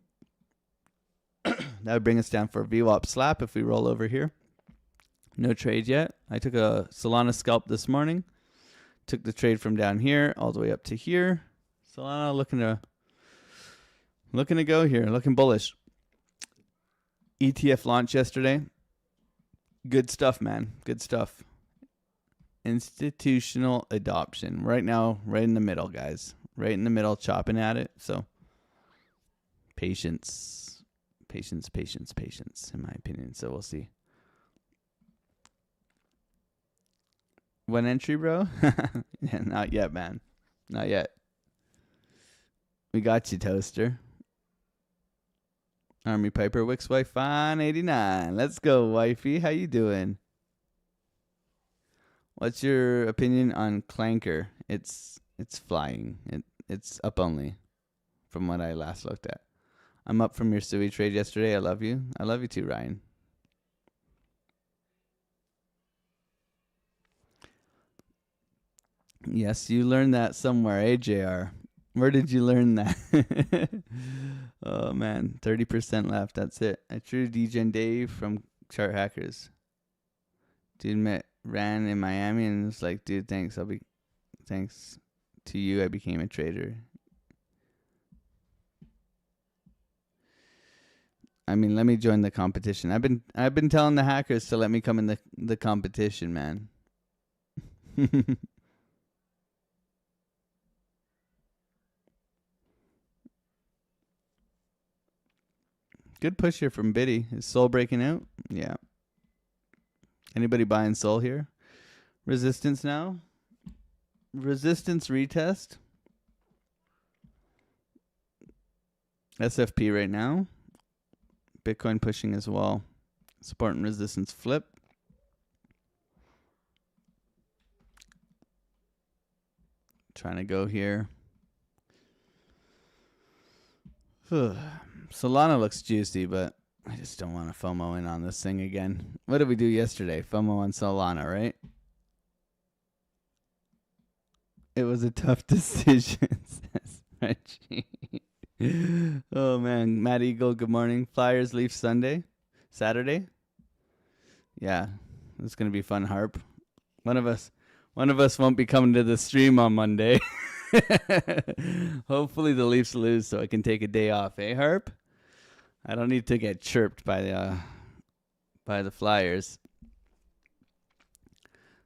That would bring us down for a VWAP slap if we roll over here. No trade yet. I took a Solana scalp this morning. Took the trade from down here all the way up to here. Solana looking to go here, looking bullish. ETF launch yesterday. Good stuff, man. Good stuff. Institutional adoption. Right now, right in the middle, guys. Right in the middle, chopping at it. So, patience, in my opinion. So, we'll see. One entry, bro? Yeah, not yet, man. Not yet. We got you, Toaster. Army Piper, Wix Wife, Fine 89. Let's go, wifey. How you doing? What's your opinion on Clanker? It's flying. It's up only from what I last looked at. I'm up from your Sui trade yesterday. I love you. I love you too, Ryan. Yes, you learned that somewhere, AJR. Where did you learn that? Oh, man. 30% left. That's it. I drew DGen Dave from Chart Hackers. Dude ran in Miami and was like, dude, thanks. Thanks to you, I became a trader. I mean, let me join the competition. I've been telling the hackers to let me come in the competition, man. Good push here from Biddy. Is Soul breaking out? Yeah. Anybody buying Soul here? Resistance now. Resistance retest. SFP right now. Bitcoin pushing as well. Support and resistance flip. Trying to go here. Solana looks juicy, but I just don't want to FOMO in on this thing again. What did we do yesterday? FOMO on Solana, right? It was a tough decision, says Reggie. Oh, man. Matt Eagle, good morning. Flyers, Leafs, Saturday. Yeah, it's going to be fun, Harp. One of us won't be coming to the stream on Monday. Hopefully the Leafs lose so I can take a day off, eh, Harp? I don't need to get chirped by the Flyers.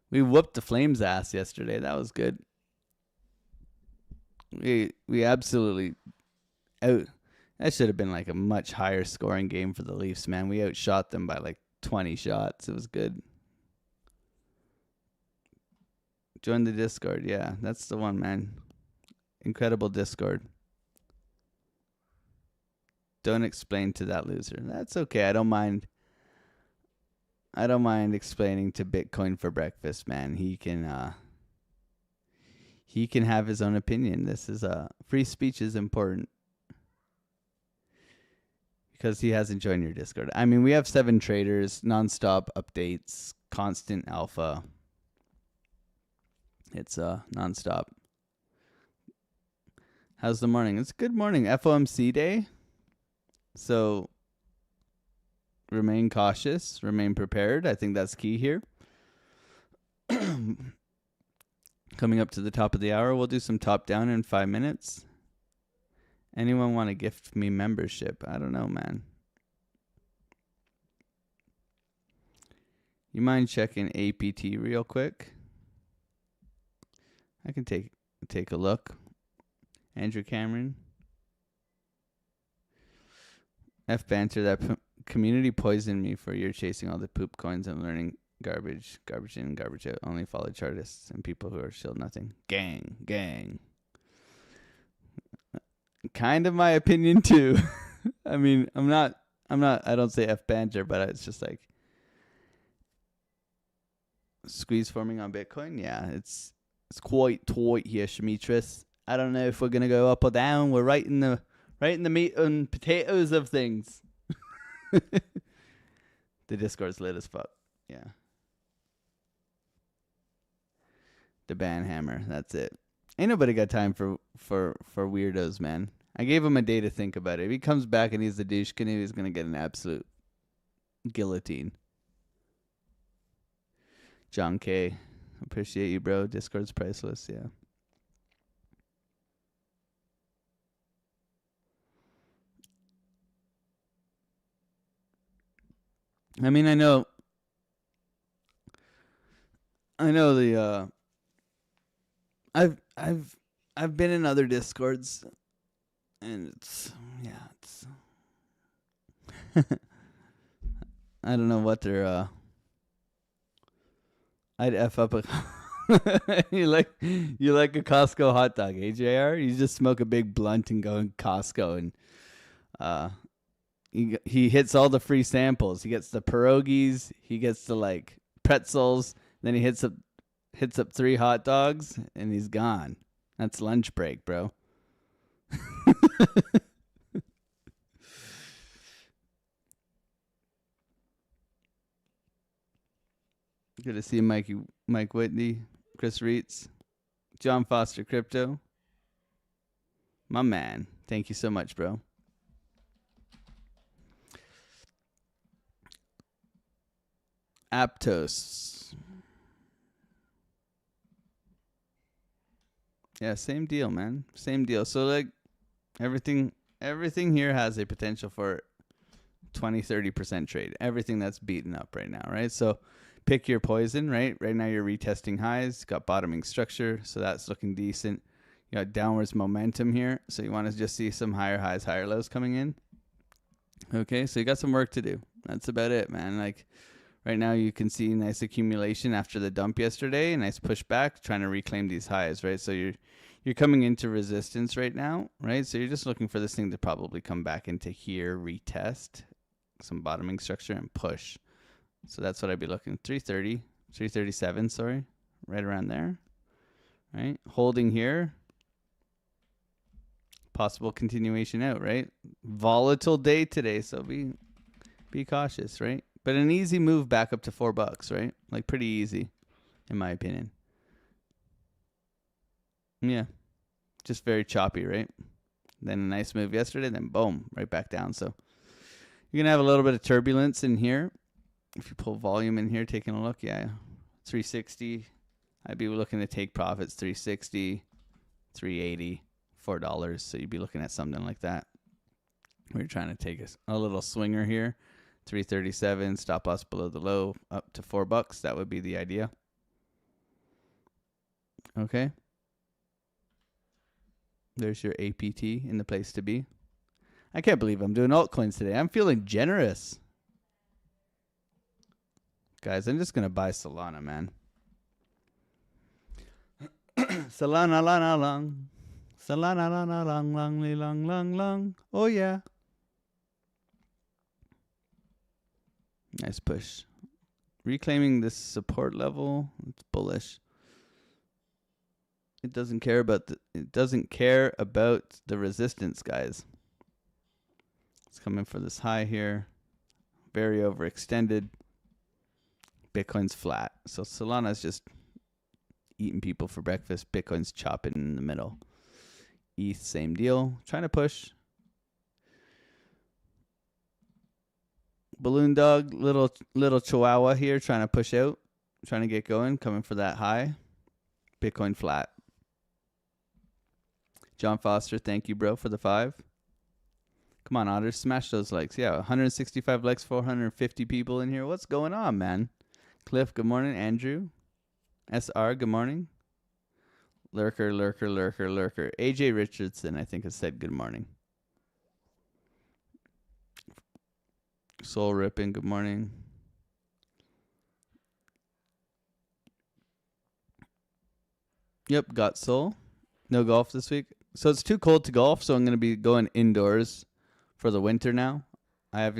We whooped the Flames' ass yesterday. That was good. We absolutely that should have been like a much higher scoring game for the Leafs, man. We outshot them by like 20 shots. It was good. Join the Discord. Yeah, that's the one, man. Incredible Discord. Don't explain to that loser. That's okay. I don't mind explaining to Bitcoin for breakfast, man. He can have his own opinion. This is free speech is important. Because he hasn't joined your Discord. I mean, we have 7 traders, nonstop updates, constant alpha. It's nonstop. How's the morning? It's a good morning. FOMC day. So remain cautious, remain prepared. I think that's key here. Coming up to the top of the hour, we'll do some top down in 5 minutes. Anyone want to gift me membership? I don't know, man. You mind checking APT real quick? I can take a look. Andrew Cameron. Banter, that community poisoned me for a year chasing all the poop coins and learning garbage in, garbage out. Only follow chartists and people who are still nothing. Gang. Kind of my opinion too. I mean, I don't say F banter, but it's just like squeeze forming on Bitcoin. Yeah, it's quite tight here, Shmitris. I don't know if we're gonna go up or down. We're right in the meat and potatoes of things. The Discord's lit as fuck. Yeah. The ban hammer. That's it. Ain't nobody got time for weirdos, man. I gave him a day to think about it. If he comes back and he's the douche canoe, he's gonna get an absolute guillotine. John K. Appreciate you, bro. Discord's priceless. Yeah. I mean, I know the I've been in other Discords, and it's I don't know what they're I'd F up a you like a Costco hot dog, AJR? You just smoke a big blunt and go in Costco, and he hits all the free samples. He gets the pierogies, he gets the like pretzels, then he hits up 3 hot dogs, and he's gone. That's lunch break, bro. Good to see you, Mike Whitney, Chris Reitz, John Foster Crypto. My man. Thank you so much, bro. Aptos. Yeah, same deal, man. Same deal. So like everything here has a potential for 20-30% trade. Everything that's beaten up right now, right? So pick your poison, right? Right now you're retesting highs, got bottoming structure, so that's looking decent. You got downwards momentum here, so you want to just see some higher highs, higher lows coming in. Okay, so you got some work to do. That's about it, man. Like right now you can see nice accumulation after the dump yesterday, nice pushback, trying to reclaim these highs, right? So you're coming into resistance right now, right? So you're just looking for this thing to probably come back into here, retest some bottoming structure and push. So that's what I'd be looking. 330, 337, sorry. Right around there. Right? Holding here. Possible continuation out, right? Volatile day today, so be cautious, right? But an easy move back up to $4, right? Like pretty easy, in my opinion. Yeah. Just very choppy, right? Then a nice move yesterday, then boom, right back down. So you're going to have a little bit of turbulence in here. If you pull volume in here, taking a look, yeah, 360. I'd be looking to take profits, 360, 380, $4. So you'd be looking at something like that. We're trying to take a little swinger here, 337, stop loss below the low, up to $4. That would be the idea. Okay. There's your APT in the place to be. I can't believe I'm doing altcoins today. I'm feeling generous. Guys, I'm just going to buy Solana, man. Solana, lana, long. Solana, lana, long, long, long, long, long. Oh, yeah. Nice push. Reclaiming this support level. It's bullish. It doesn't care about the resistance, guys. It's coming for this high here. Very overextended. Bitcoin's flat. So Solana's just eating people for breakfast. Bitcoin's chopping in the middle. ETH, same deal. Trying to push. Balloon dog, little chihuahua here, trying to push out. Trying to get going. Coming for that high. Bitcoin flat. John Foster, thank you, bro, for the 5. Come on, Otters, smash those likes. Yeah, 165 likes, 450 people in here. What's going on, man? Cliff, good morning. Andrew. SR, good morning. Lurker. AJ Richardson, I think, has said good morning. Soul ripping. Good morning. Yep, got Soul. No golf this week. So it's too cold to golf, so I'm going to be going indoors for the winter now. I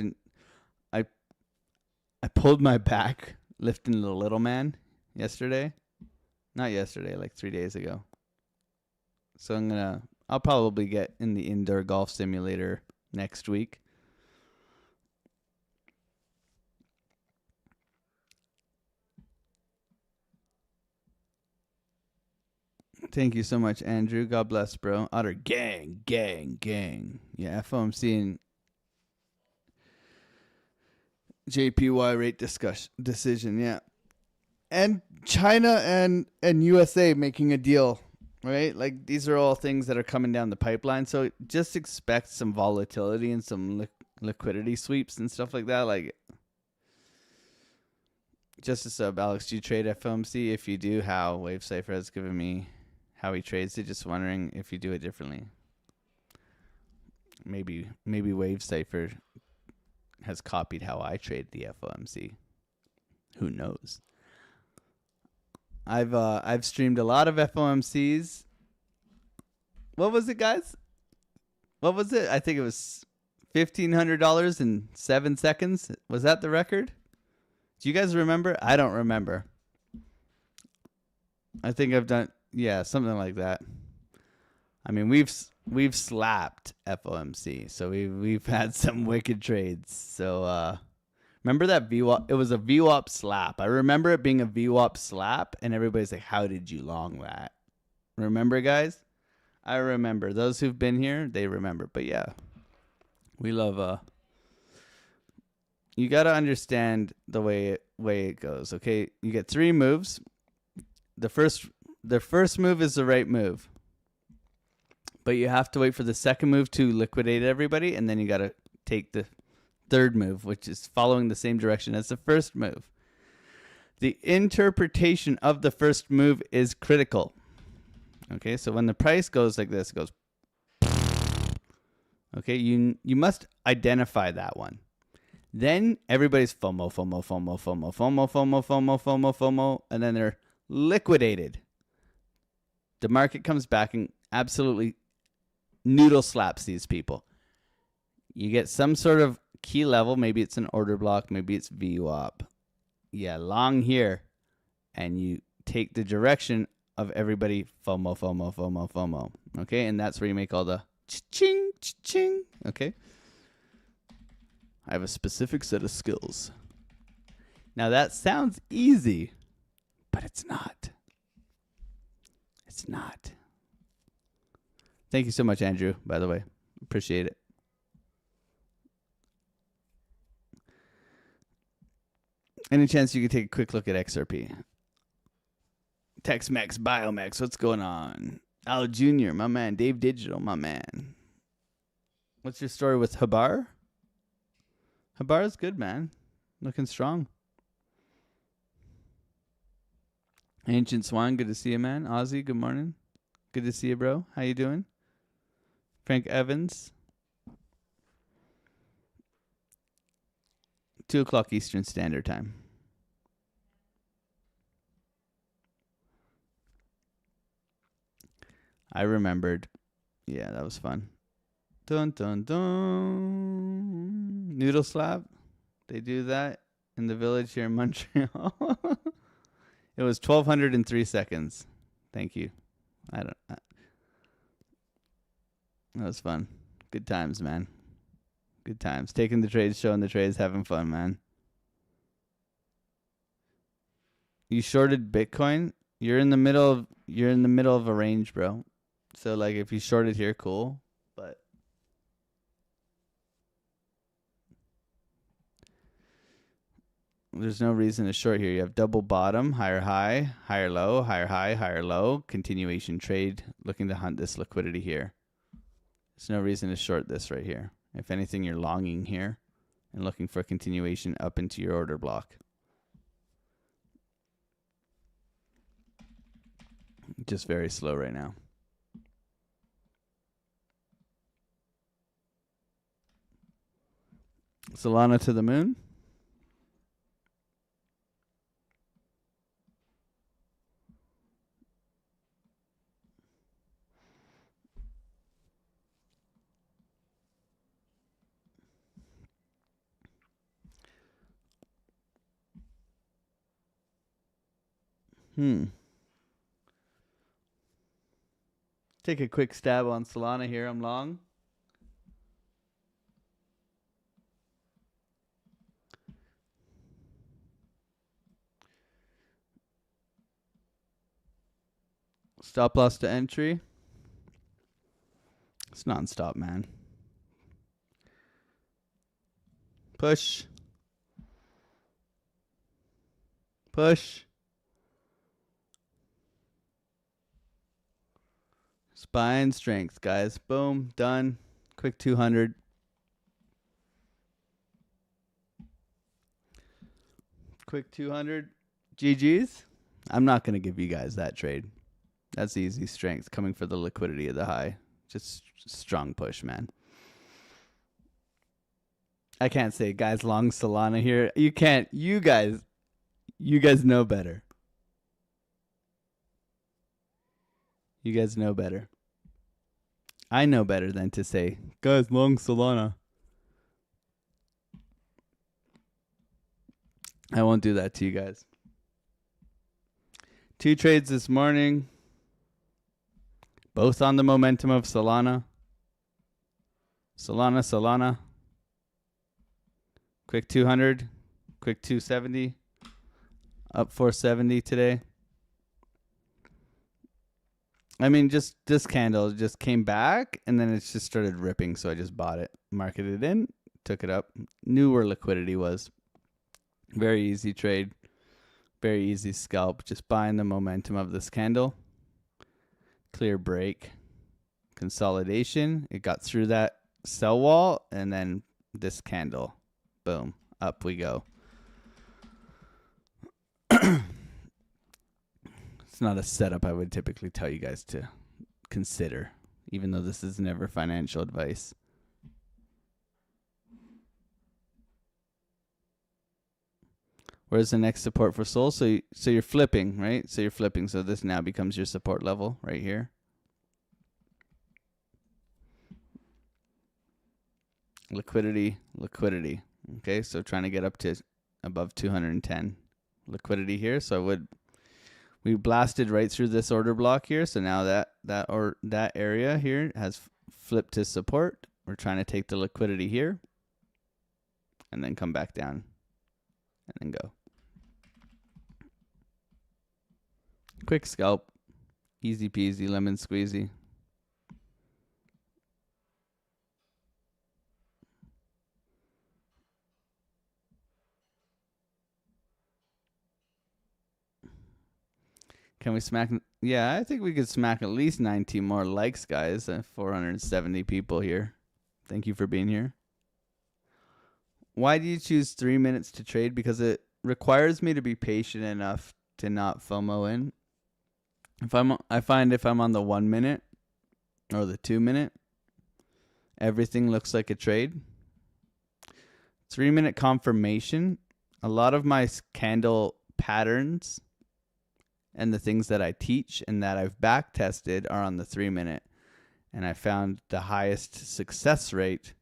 pulled my back lifting the little man yesterday. Not yesterday, like 3 days ago. So I'll probably get in the indoor golf simulator next week. Thank you so much, Andrew. God bless, bro. Otter gang. Yeah, FOMC and JPY rate decision, yeah. And China and USA making a deal, right? Like, these are all things that are coming down the pipeline. So just expect some volatility and some liquidity sweeps and stuff like that. Like, just a sub, Alex, do you trade FOMC? If you do, how? Wave Cipher has given me how he trades it. Just wondering if you do it differently. Maybe Wave Cipher has copied how I trade the FOMC. Who knows? I've streamed a lot of FOMCs. What was it, guys? What was it? I think it was $1,500 in 7 seconds. Was that the record? Do you guys remember? I don't remember. I think I've done, yeah, something like that. I mean, we've slapped FOMC, so we've had some wicked trades. So remember that VWAP? It was a VWAP slap. I remember it being a VWAP slap, and everybody's like, "How did you long that?" Remember, guys? I remember. Those who've been here, they remember. But yeah, we love. You got to understand the way it goes. Okay, you get 3 moves. The first move is the right move. But you have to wait for the second move to liquidate everybody, and then you got to take the third move, which is following the same direction as the first move. The interpretation of the first move is critical. Okay, so when the price goes like this, it goes. Okay, you must identify that one. Then everybody's FOMO, and then they're liquidated. The market comes back and absolutely noodle slaps these people. You get some sort of key level. Maybe it's an order block. Maybe it's VWAP. Yeah, long here. And you take the direction of everybody FOMO. Okay, and that's where you make all the ching. Okay. I have a specific set of skills. Now that sounds easy, but it's not. It's not. Thank you so much, Andrew, by the way. Appreciate it. Any chance you could take a quick look at XRP? TexMex, BioMex, what's going on? Al Jr., my man. Dave Digital, my man. What's your story with Habar? Habar's good, man. Looking strong. Ancient Swan, good to see you, man. Ozzy, good morning. Good to see you, bro. How you doing? Frank Evans. 2 o'clock Eastern Standard Time. I remembered. Yeah, that was fun. Dun, dun, dun. Noodle slap. They do that in the village here in Montreal. It was 1,203 seconds. Thank you. That was fun. Good times, man. Good times. Taking the trades, showing the trades, having fun, man. You shorted Bitcoin? You're in the middle of a range, bro. So like if you shorted here, cool. But there's no reason to short here. You have double bottom, higher high, higher low, higher high, higher low. Continuation trade, looking to hunt this liquidity here. There's no reason to short this right here. If anything, you're longing here and looking for a continuation up into your order block. Just very slow right now. Solana to the moon. Take a quick stab on Solana here. I'm long. Stop loss to entry. It's non-stop, man. Push. Push. Spine strength, guys. Boom. Done. Quick 200. Quick 200. GG's. I'm not going to give you guys that trade. That's easy strength coming for the liquidity of the high. Just strong push, man. I can't say guys long Solana here. You can't. You guys know better. You guys know better. I know better than to say guys long Solana. I won't do that to you guys. 2 trades this morning. Both on the momentum of Solana. Solana. Quick 200. Quick 270. Up 470 today. I mean, just this candle just came back and then it just started ripping. So I just bought it, marketed it in, took it up. Knew where liquidity was. Very easy trade. Very easy scalp. Just buying the momentum of this candle. Clear break. Consolidation. It got through that sell wall and then this candle. Boom. Up we go. It's not a setup I would typically tell you guys to consider, even though this is never financial advice. Where's the next support for Sol? So you're flipping, right? So you're flipping. So this now becomes your support level right here. Liquidity. Okay, so trying to get up to above 210 liquidity here. So we blasted right through this order block here. So now that area here has flipped to support. We're trying to take the liquidity here and then come back down and then go. Quick scalp. Easy peasy, lemon squeezy. Can we smack? Yeah, I think we could smack at least 19 more likes, guys. 470 people here. Thank you for being here. Why do you choose 3 minutes to trade? Because it requires me to be patient enough to not FOMO in. I find if I'm on the 1 minute or the 2 minute, everything looks like a trade. 3 minute confirmation. A lot of my candle patterns and the things that I teach and that I've back tested are on the 3 minute. And I found the highest success rate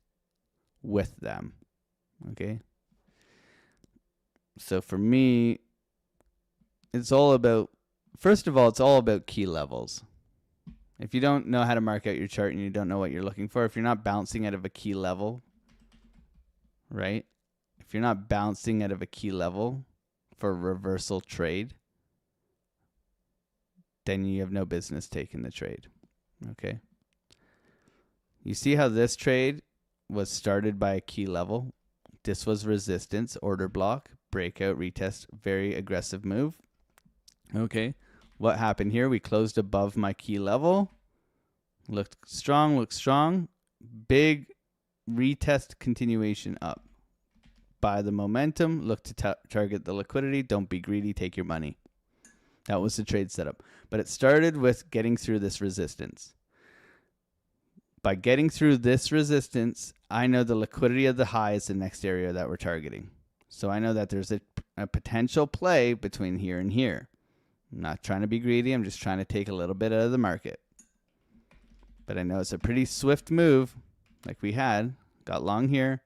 with them. Okay. So for me, it's all about, first of all, it's all about key levels. If you don't know how to mark out your chart and you don't know what you're looking for, if you're not bouncing out of a key level, right? If you're not bouncing out of a key level for a reversal trade, then you have no business taking the trade. Okay. You see how this trade was started by a key level? This was resistance, order block, breakout, retest, very aggressive move. Okay. What happened here? We closed above my key level. Looked strong. Big retest continuation up. Buy the momentum. Look to target the liquidity. Don't be greedy. Take your money. That was the trade setup. But it started with getting through this resistance. by getting through this resistance, I know the liquidity of the high is the next area that we're targeting. So I know that there's a potential play between here and here. I'm not trying to be greedy. I'm just trying to take a little bit out of the market. But I know it's a pretty swift move like we had. Got long here,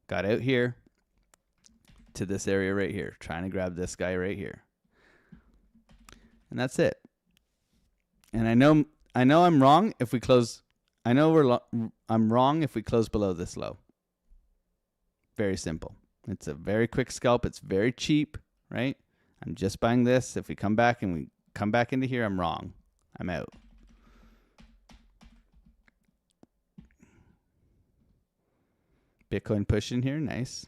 got out here to this area right here. Trying to grab this guy right here. And that's it. And I know I'm wrong if we close. I'm wrong if we close below this low. Very simple. It's a very quick scalp. It's very cheap, right? I'm just buying this. If we come back and we come back into here, I'm wrong. I'm out. Bitcoin pushing here. Nice.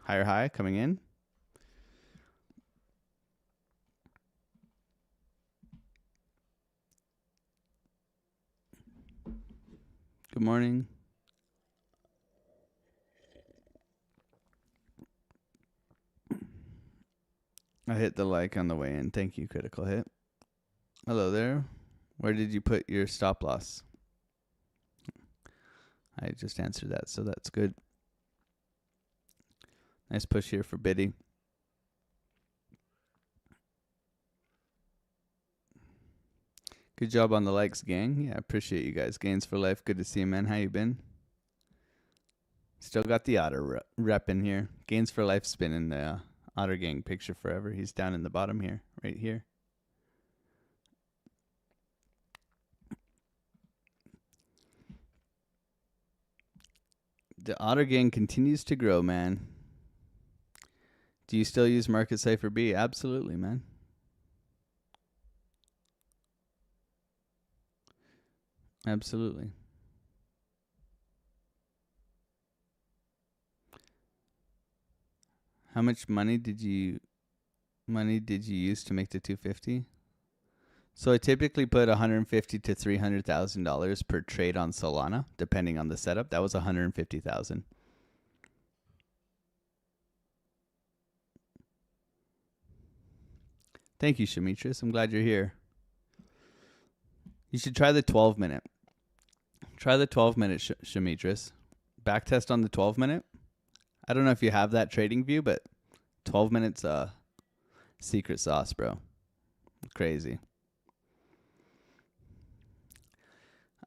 Higher high coming in. Good morning. I hit the like on the way in. Thank you, Critical Hit. Hello there. Where did you put your stop loss? I just answered that, so that's good. Nice push here for Biddy. Good job on the likes, gang. Yeah, I appreciate you guys. Gains for life. Good to see you, man. How you been? Still got the Otter rep in here. Gains for life spinning the Otter gang picture forever. He's down in the bottom here, right here. The Otter gang continues to grow, man. Do you still use Market Cipher B? Absolutely, man. Absolutely. How much money did you use to make the 250? So I typically put $150,000 to $300,000 per trade on Solana, depending on the setup. That was $150,000. Thank you, Shamitris. I'm glad you're here. You should try the 12-minute. Try the 12-minute, Shamitris. Backtest on the 12-minute. I don't know if you have that trading view, but 12 minutes secret sauce, bro. Crazy.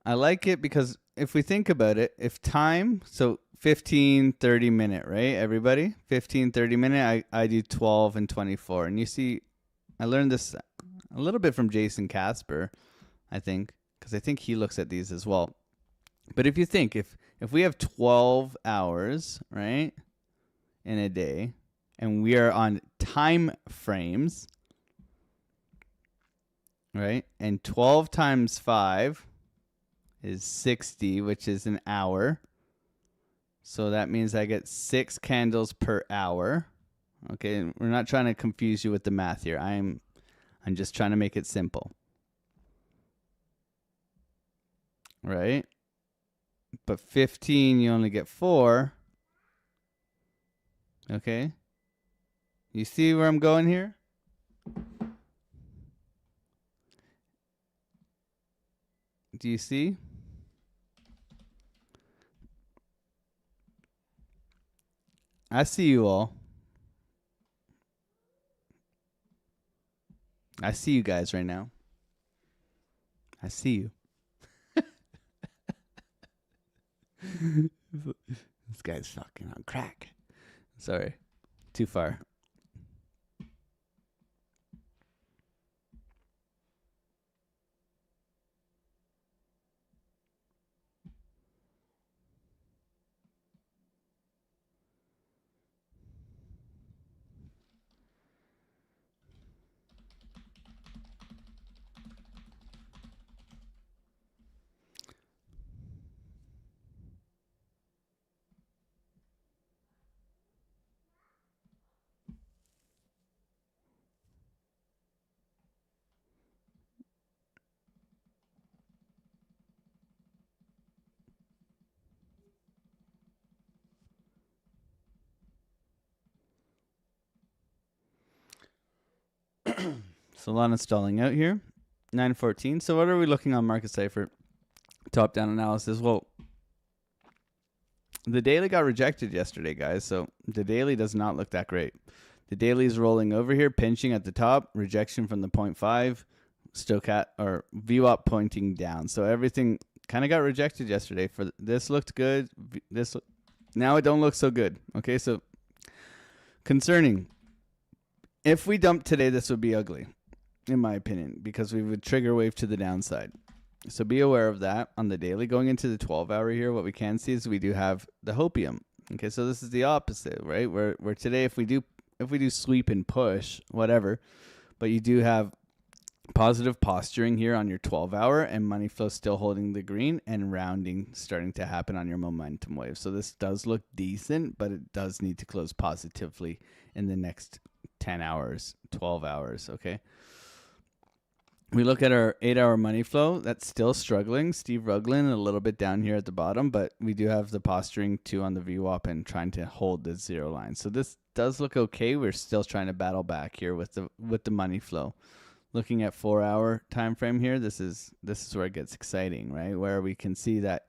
I like it because if we think about it, if time, so 15, 30 minute, right, everybody? 15, 30 minute, I do 12 and 24. And you see, I learned this a little bit from Jason Casper, I think, because I think he looks at these as well. But if you think, if we have 12 hours, right, in a day, and we are on time frames, right, and 12 times 5 is 60, which is an hour. So that means I get 6 candles per hour. Okay, we're not trying to confuse you with the math here. I'm just trying to make it simple. Right? But 15, you only get 4. Okay? You see where I'm going here? Do you see? I see you all. I see you guys right now. I see you. This guy's fucking on crack. Sorry. Too far. Solana stalling out here. 914. So what are we looking on Market Cipher? Top-down analysis. Well, The daily got rejected yesterday, guys. So the daily does not look that great. The daily is rolling over here, pinching at the top, rejection from the 0.5, Stochastic or VWAP pointing down. So everything kind of got rejected yesterday. For this looked good. Now it don't look so good. Okay, so concerning. If we dump today, this would be ugly, in my opinion, because we would trigger wave to the downside. So be aware of that on the daily. Going into the 12-hour here, what we can see is we do have the hopium. Okay, so this is the opposite, right? Where today, if we do sweep and push, whatever, but you do have positive posturing here on your 12-hour and money flow still holding the green and rounding starting to happen on your momentum wave. So this does look decent, but it does need to close positively in the next 10 hours, 12 hours, okay? We look at our 8-hour money flow. That's still struggling. Steve Ruglin a little bit down here at the bottom, but we do have the posturing too on the VWAP and trying to hold the zero line. So this does look okay. We're still trying to battle back here with the money flow. Looking at 4-hour time frame here, this is where it gets exciting, right? Where we can see that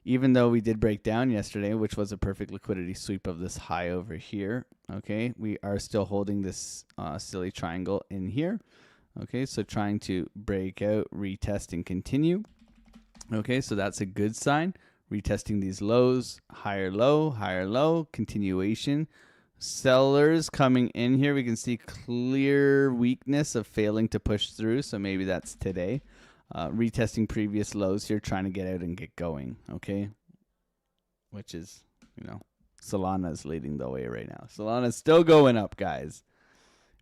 even though we did break down yesterday, which was a perfect liquidity sweep of this high over here, okay, we are still holding this silly triangle in here. Okay, so trying to break out, retest, and continue. Okay, so that's a good sign. Retesting these lows, higher low, continuation. Sellers coming in here. We can see clear weakness of failing to push through, so maybe that's today. Retesting previous lows here, trying to get out and get going, okay? Which is, Solana is leading the way right now. Solana's still going up, guys.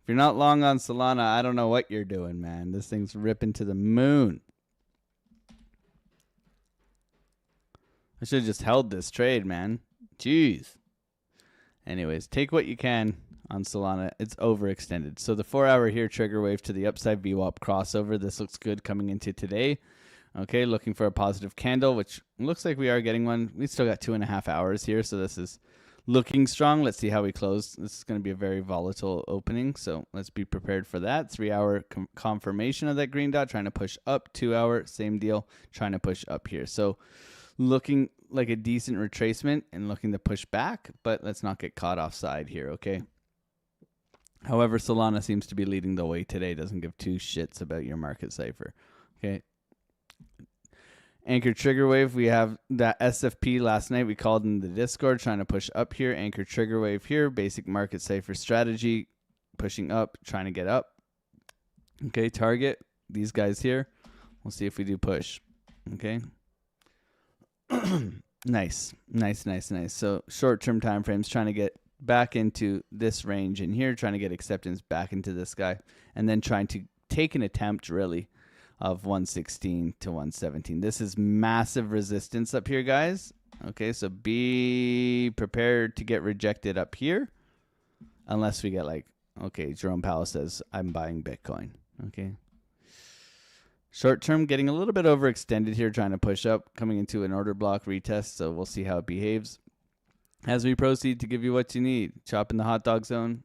If you're not long on Solana, I don't know what you're doing, man. This thing's ripping to the moon. I should have just held this trade, man. Jeez. Anyways, take what you can on Solana. It's overextended. So the 4-hour here, trigger wave to the upside, VWAP crossover. This looks good coming into today. Okay, looking for a positive candle, which looks like we are getting one. We still got 2.5 hours here, so this is looking strong. Let's see how we close. This is going to be a very volatile opening, so let's be prepared for that. 3-hour confirmation of that green dot, trying to push up. 2-hour, same deal, trying to push up here. So looking like a decent retracement and looking to push back, but let's not get caught offside here, okay? However, Solana seems to be leading the way today. Doesn't give two shits about your market cipher, okay? Anchor trigger wave, we have that SFP last night. We called in the Discord, trying to push up here. Anchor trigger wave here. Basic market cipher strategy, pushing up, trying to get up. Okay, target, these guys here. We'll see if we do push. Okay. Nice. So short-term time frames, trying to get back into this range in here, trying to get acceptance back into this guy, and then trying to take an attempt, really, of 116 to 117. This is massive resistance up here, guys. Okay, so be prepared to get rejected up here unless we get okay, Jerome Powell says, I'm buying Bitcoin. Okay. Short term getting a little bit overextended here, trying to push up, coming into an order block retest, so we'll see how it behaves. As we proceed to give you what you need, chop in the hot dog zone.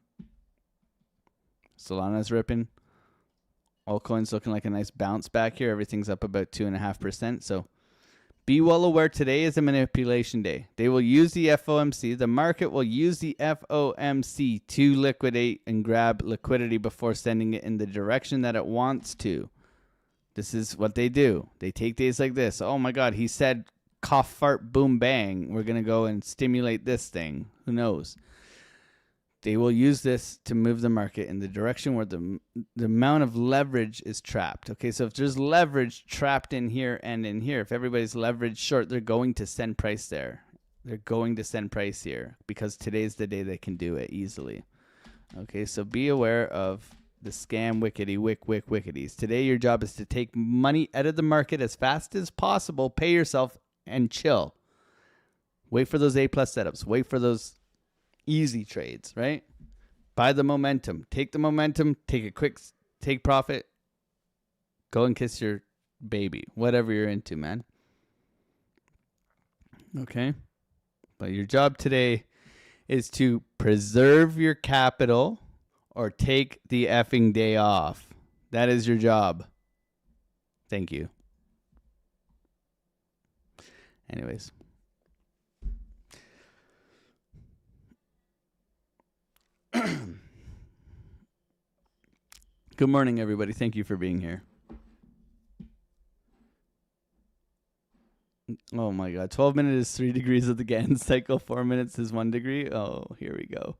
Solana's ripping. Altcoin's looking like a nice bounce back here. Everything's up about 2.5%. So be well aware today is a manipulation day. They will use the FOMC. The market will use the FOMC to liquidate and grab liquidity before sending it in the direction that it wants to. This is what they do. They take days like this. Oh my God, he said cough, fart, boom, bang. We're going to go and stimulate this thing. Who knows? They will use this to move the market in the direction where the amount of leverage is trapped. Okay, so if there's leverage trapped in here and in here, if everybody's leverage short, they're going to send price there. They're going to send price here because today's the day they can do it easily. Okay, so be aware of the scam wickities. Today your job is to take money out of the market as fast as possible, pay yourself, and chill. Wait for those A+ setups. Wait for those easy trades, right? Buy the momentum. Take the momentum. Take a quick take profit. Go and kiss your baby. Whatever you're into, man. Okay? But your job today is to preserve your capital or take the effing day off. That is your job. Thank you. Anyways. Good morning, everybody. Thank you for being here. Oh my God. 12 minutes is 3 degrees of the Gann cycle. 4 minutes is 1 degree. Oh, here we go.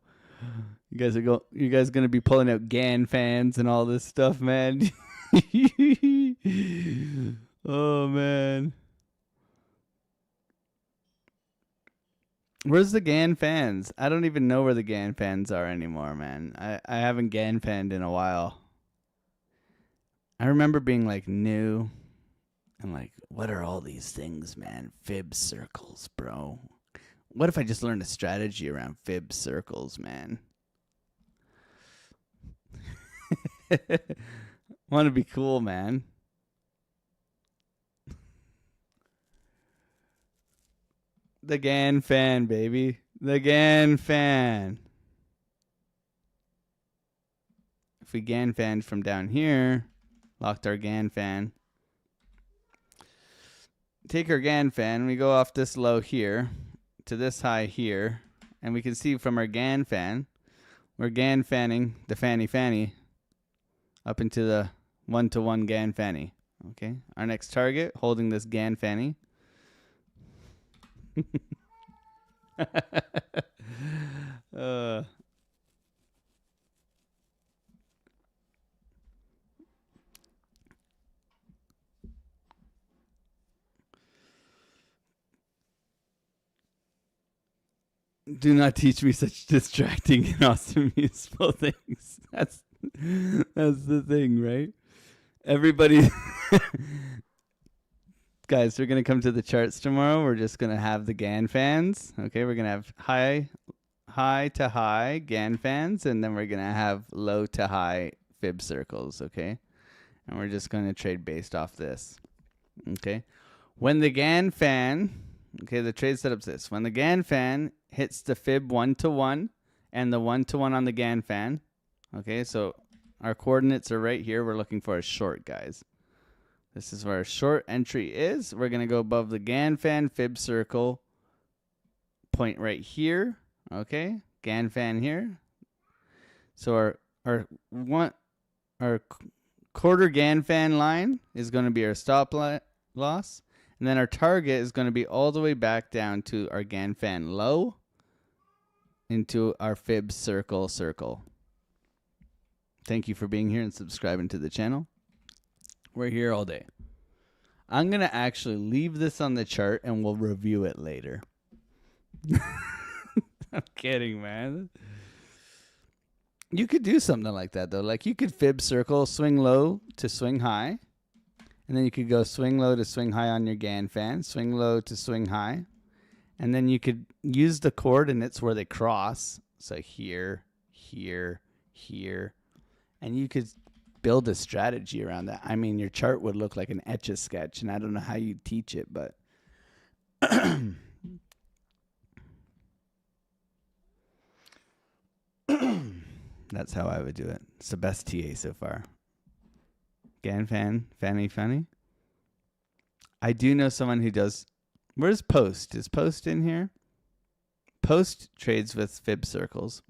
You guys gonna be pulling out Gann fans and all this stuff, man. Oh man. Where's the Gann fans? I don't even know where the Gann fans are anymore, man. I haven't Gann fanned in a while. I remember being like new and like, what are all these things, man? Fib circles, bro. What if I just learned a strategy around fib circles, man? Want to be cool, man. The Gann fan, baby. The Gann fan. If we Gann fanned from down here, locked our Gann fan. Take our Gann fan, we go off this low here to this high here, and we can see from our Gann fan, we're Gann fanning the fanny up into the 1-to-1 Gann fanny. Okay, our next target, holding this Gann fanny. Do not teach me such distracting and awesome useful things. That's the thing, right? Everybody guys, we're going to come to the charts tomorrow. We're just going to have the Gann fans. Okay, we're going to have high to high Gann fans, and then we're going to have low to high fib circles, okay? And we're just going to trade based off this. Okay? When the Gann fan, okay, the trade setup's this. When the Gann fan hits the fib 1-to-1 and the 1-to-1 on the Gann fan, okay, so our coordinates are right here. We're looking for a short, guys. This is where our short entry is. We're going to go above the Gann fan fib circle point right here. Okay, Gann fan here. So our quarter Gann fan line is going to be our stop loss. And then our target is going to be all the way back down to our Gann fan low into our fib circle. Thank you for being here and subscribing to the channel. We're here all day. I'm going to actually leave this on the chart and we'll review it later. I'm kidding, man. You could do something like that, though. Like you could fib circle, swing low to swing high. And then you could go swing low to swing high on your Gann fan, swing low to swing high. And then you could use the coordinates where they cross. So here, here, here. And you could build a strategy around that. I mean, your chart would look like an Etch-a-Sketch, and I don't know how you teach it, but that's how I would do it. It's the best TA so far. Gann fan, fanny. I do know someone who does. Where's Post? Is Post in here? Post trades with fib circles.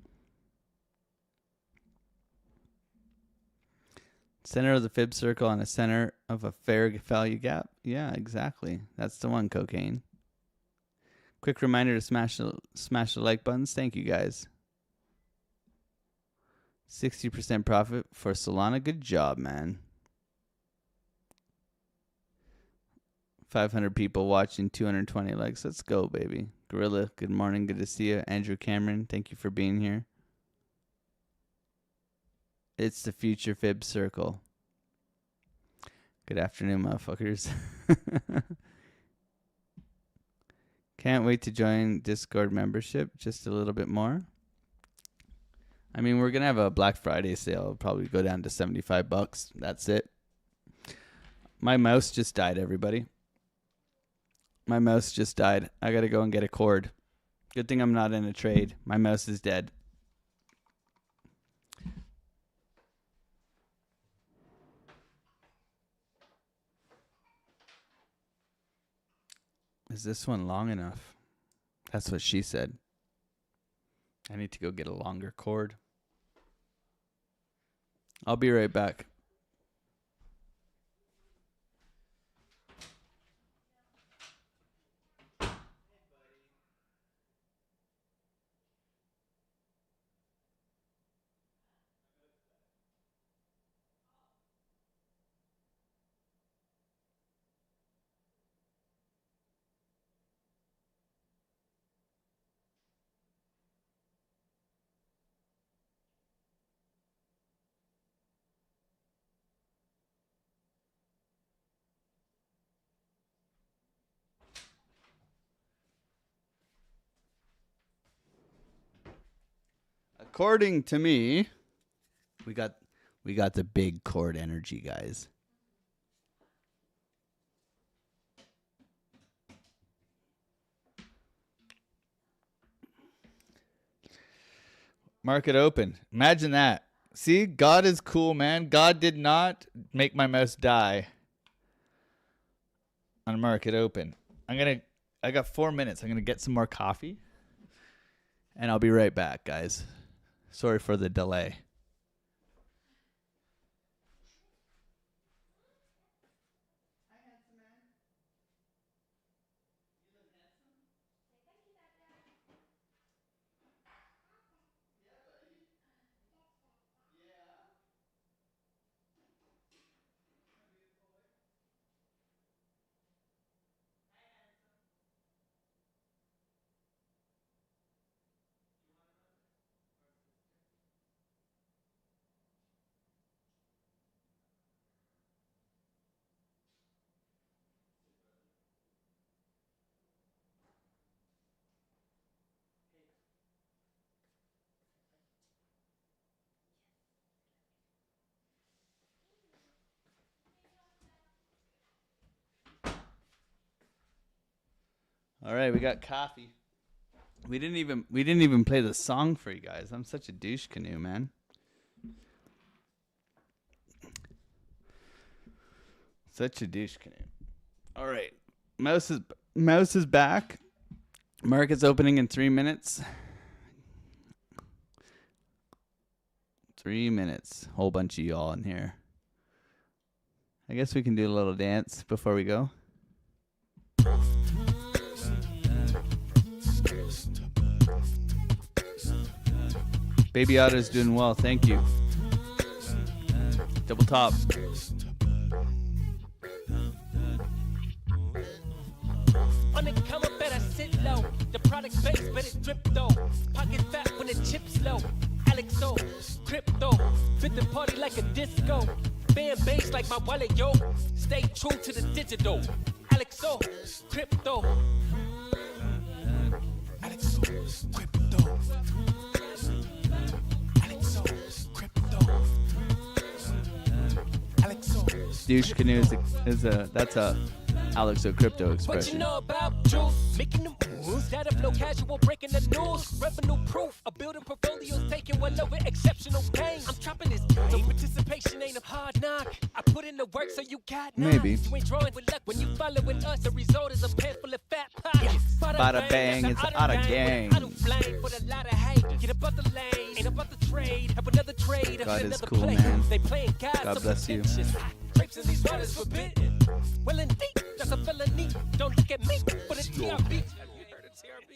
Center of the fib circle on a center of a fair value gap. Yeah, exactly. That's the one, cocaine. Quick reminder to smash the like buttons. Thank you, guys. 60% profit for Solana. Good job, man. 500 people watching, 220 likes. Let's go, baby. Gorilla, good morning. Good to see you. Andrew Cameron, thank you for being here. It's the future fib circle. Good afternoon, motherfuckers. Can't wait to join Discord membership just a little bit more. I mean, we're going to have a Black Friday sale. It'll probably go down to $75. That's it. My mouse just died, everybody. My mouse just died. I got to go and get a cord. Good thing I'm not in a trade. My mouse is dead. Is this one long enough? That's what she said. I need to go get a longer cord. I'll be right back. According to me, we got the big cord energy, guys. Market open. Imagine that. See, God is cool, man. God did not make my mouse die on market open. I got 4 minutes. I'm gonna get some more coffee, and I'll be right back, guys. Sorry for the delay. All right, we got coffee. We didn't even play the song for you guys. I'm such a douche canoe, man. Such a douche canoe. All right, mouse is back. Market's opening in 3 minutes. 3 minutes. Whole bunch of y'all in here. I guess we can do a little dance before we go. Baby Otto's doing well, thank you. Double top. On the come up, better sit low. The product base, but it drip though. Pocket fat when the chips low. AlexOCrypto, fit the party like a disco. Band bass like my wallet, yo. Stay true to the digital. AlexOCrypto. AlexOCrypto. Douche canoe that's a AlexOCrypto expression. What you know about juice? Making the moves, that of no casual, breaking the news. Revenue proof, a building portfolios taking well over exceptional pain. I'm trapping this game, so participation ain't a hard knock. I put in the work so you got none. Maybe. You ain't drawing with luck when you following us. The result is a pan full of fat pockets. Bada bang, it's out of gang. I don't blame for the lot of hate. Get about the lane, ain't about the trade. Have another trade, have God is another cool, play. man. They playing God, God so bless you. Grapes in these waters forbidden. Well, indeed, that's a felony. Don't look at me for the TRB. Have you heard of TRB?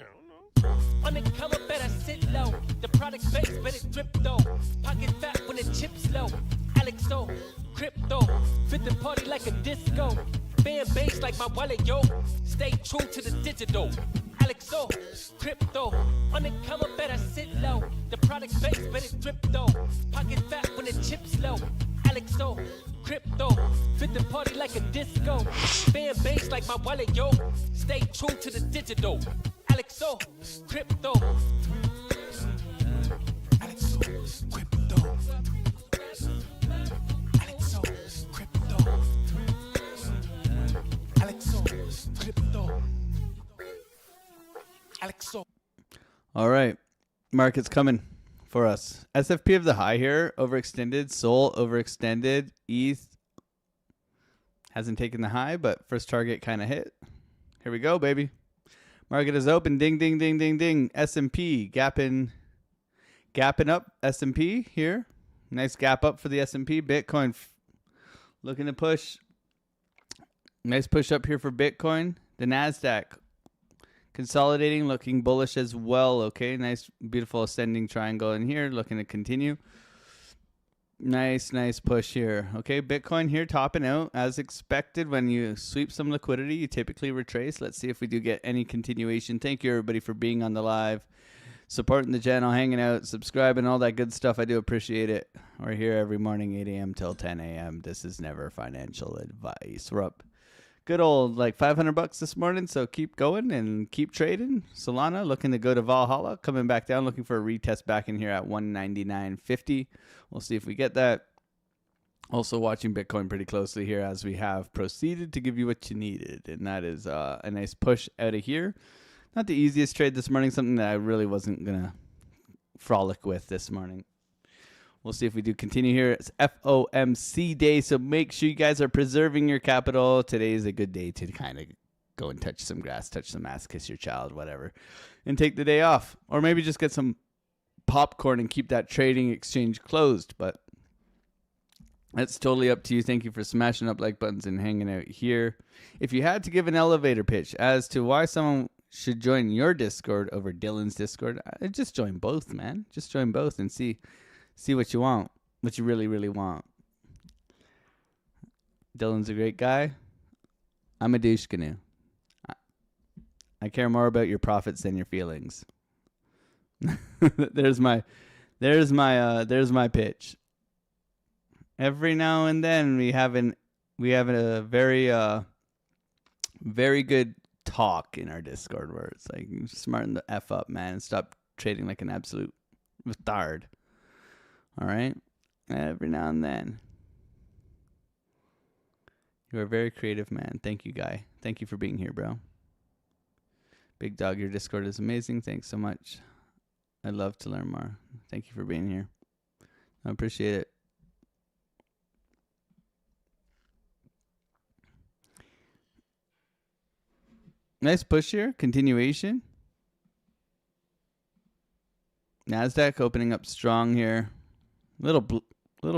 I don't know. On the come up, better sit low. The product base, but it drip though. Pocket fat when the chips low. AlexOCrypto, fit the party like a disco. Band bass like my wallet, yo. Stay true to the digital. AlexOCrypto, on the come up, better sit low. The product base, but it drip though. Pocket fat when the chips low. AlexOCrypto, fit the party like a disco. Band bass like my wallet, yo. Stay true to the digital. AlexOCrypto. AlexOCrypto. AlexOCrypto. AlexOCrypto. AlexO. All right, market's coming for us. SFP of the high here, overextended. Sol overextended. ETH hasn't taken the high, but first target kind of hit. Here we go, baby. Market is open. Ding, ding, ding, ding, ding. S&P gapping up. S&P here. Nice gap up for the S&P. Bitcoin looking to push. Nice push up here for Bitcoin. The NASDAQ consolidating, looking bullish as well. Okay, nice, beautiful ascending triangle in here, looking to continue. Nice push here. Okay, Bitcoin here topping out as expected. When you sweep some liquidity, you typically retrace. Let's see if we do get any continuation. Thank you, everybody, for being on the live, supporting the channel, hanging out, subscribing, all that good stuff. I do appreciate it. We're here every morning, 8 a.m. till 10 a.m. This is never financial advice. We're up good old like $500 this morning, so keep going and keep trading. Solana looking to go to Valhalla, coming back down, looking for a retest back in here at 199.50. We'll see if we get that. Also watching Bitcoin pretty closely here as we have proceeded to give you what you needed, and that is a nice push out of here. Not the easiest trade this morning, something that I really wasn't going to frolic with this morning. We'll see if we do continue here. It's FOMC day, so make sure you guys are preserving your capital. Today is a good day to kind of go and touch some grass, touch some ass, kiss your child, whatever, and take the day off. Or maybe just get some popcorn and keep that trading exchange closed. But that's totally up to you. Thank you for smashing up like buttons and hanging out here. If you had to give an elevator pitch as to why someone should join your Discord over Dylan's Discord, I'd just join both, man. Just join both and see what you want, what you really, really want. Dylan's a great guy. I'm a douche canoe. I care more about your profits than your feelings. There's my pitch. Every now and then we have a very good talk in our Discord where it's like, smarten the F up, man, and stop trading like an absolute retard. All right? Every now and then. You are a very creative man. Thank you, Guy. Thank you for being here, bro. Big Dog, your Discord is amazing. Thanks so much. I'd love to learn more. Thank you for being here. I appreciate it. Nice push here. Continuation. NASDAQ opening up strong here. Little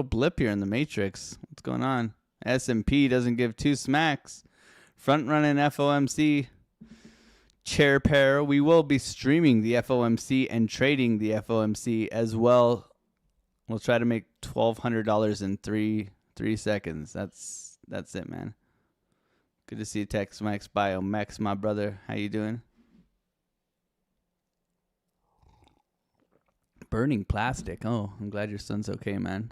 blip here in the matrix. What's going on? S&P doesn't give two smacks. Front running FOMC chair pair. We will be streaming the FOMC and trading the FOMC as well. We'll try to make $1,200 in three seconds. That's it, man. Good to see you, Tex-Mex BioMex, my brother. How you doing? Burning plastic. Oh, I'm glad your son's okay, man.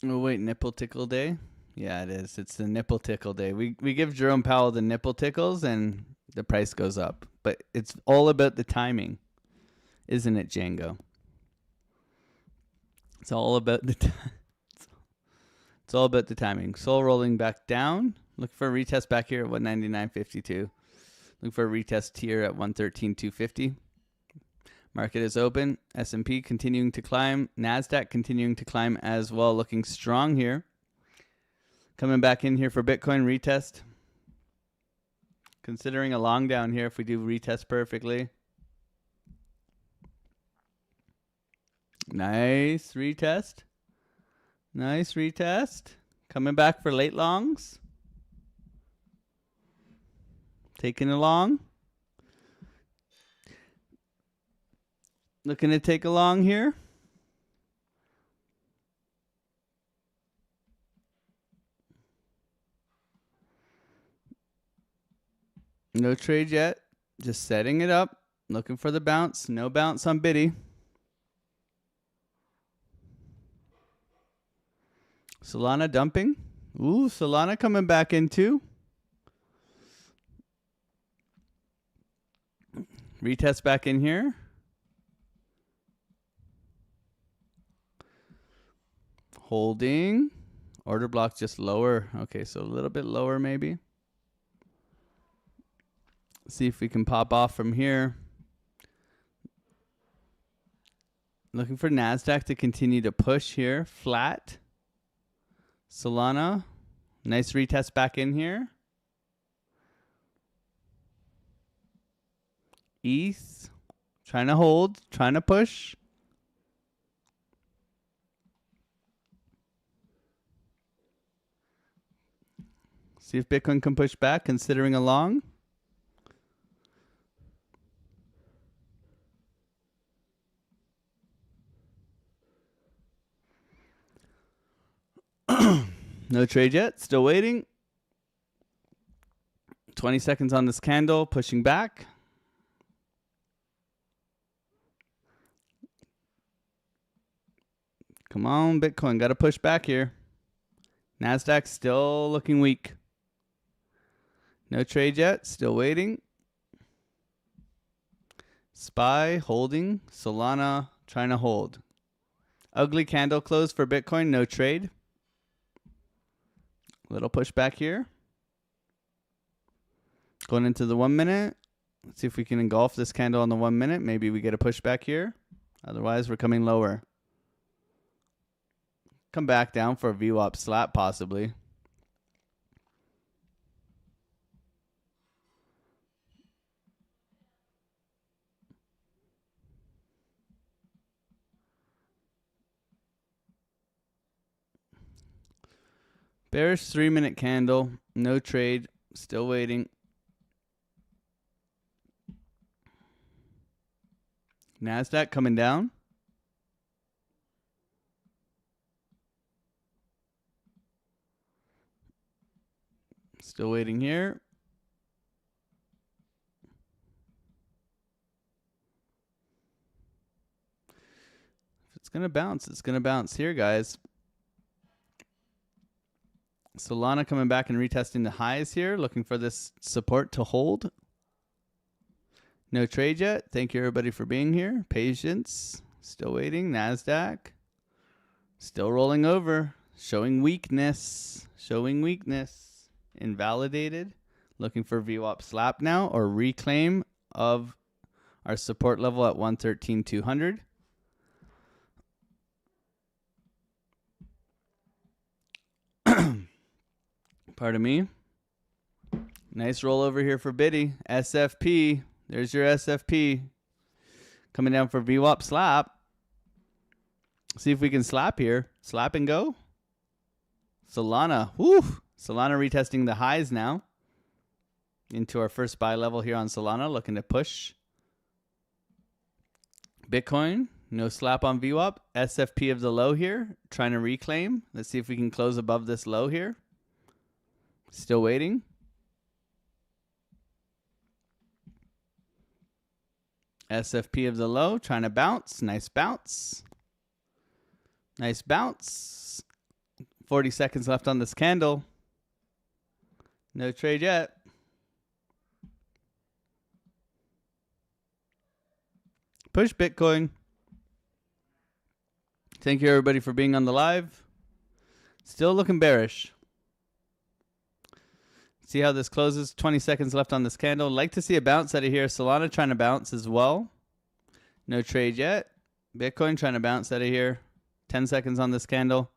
Oh, wait, nipple tickle day? Yeah, it is. It's the nipple tickle day. We give Jerome Powell the nipple tickles and the price goes up. But it's all about the timing. Isn't it, Django? It's all about the time. It's all about the timing. Sol rolling back down. Look for a retest back here at 199.52. Look for a retest here at 113.250. Market is open. S&P continuing to climb. NASDAQ continuing to climb as well. Looking strong here. Coming back in here for Bitcoin retest. Considering a long down here if we do retest perfectly. Nice retest. Nice retest. Coming back for late longs. Taking a long. Looking to take a long here. No trade yet. Just setting it up. Looking for the bounce. No bounce on Biddy. Solana dumping. Ooh, Solana coming back into. Retest back in here. Holding. Order block just lower. Okay, so a little bit lower maybe. See if we can pop off from here. Looking for NASDAQ to continue to push here. Flat. Solana Nice retest back in here. ETH. Trying to hold. Trying to push. See if Bitcoin can push back, considering a long. No trade yet. Still waiting. 20 seconds on this candle. Pushing back. Come on, Bitcoin. Got to push back here. NASDAQ still looking weak. No trade yet. Still waiting. SPY holding. Solana trying to hold. Ugly candle close for Bitcoin. No trade. Little pushback here. Going into the 1 minute. Let's see if we can engulf this candle on the 1 minute. Maybe we get a pushback here. Otherwise, we're coming lower. Come back down for a VWAP slap, possibly. Bearish 3-minute candle. No trade. Still waiting. NASDAQ coming down. Still waiting here. If it's going to bounce, it's going to bounce here, guys. Solana coming back and retesting the highs here, looking for this support to hold. No trade yet. Thank you, everybody, for being here. Patience. Still waiting. NASDAQ. Still rolling over. Showing weakness. Showing weakness. Invalidated. Looking for VWAP slap now or reclaim of our support level at 113,200. Pardon me. Nice rollover here for Biddy. SFP. There's your SFP. Coming down for VWAP slap. See if we can slap here. Slap and go. Solana. Woo. Solana retesting the highs now. Into our first buy level here on Solana. Looking to push. Bitcoin. No slap on VWAP. SFP of the low here. Trying to reclaim. Let's see if we can close above this low here. Still waiting. SFP of the low. Trying to bounce. Nice bounce. Nice bounce. 40 seconds left on this candle. No trade yet. Push Bitcoin. Thank you, everybody, for being on the live. Still looking bearish. See how this closes. 20 seconds left on this candle. Like to see a bounce out of here. Solana trying to bounce as well. No trade yet. Bitcoin trying to bounce out of here. 10 seconds on this candle.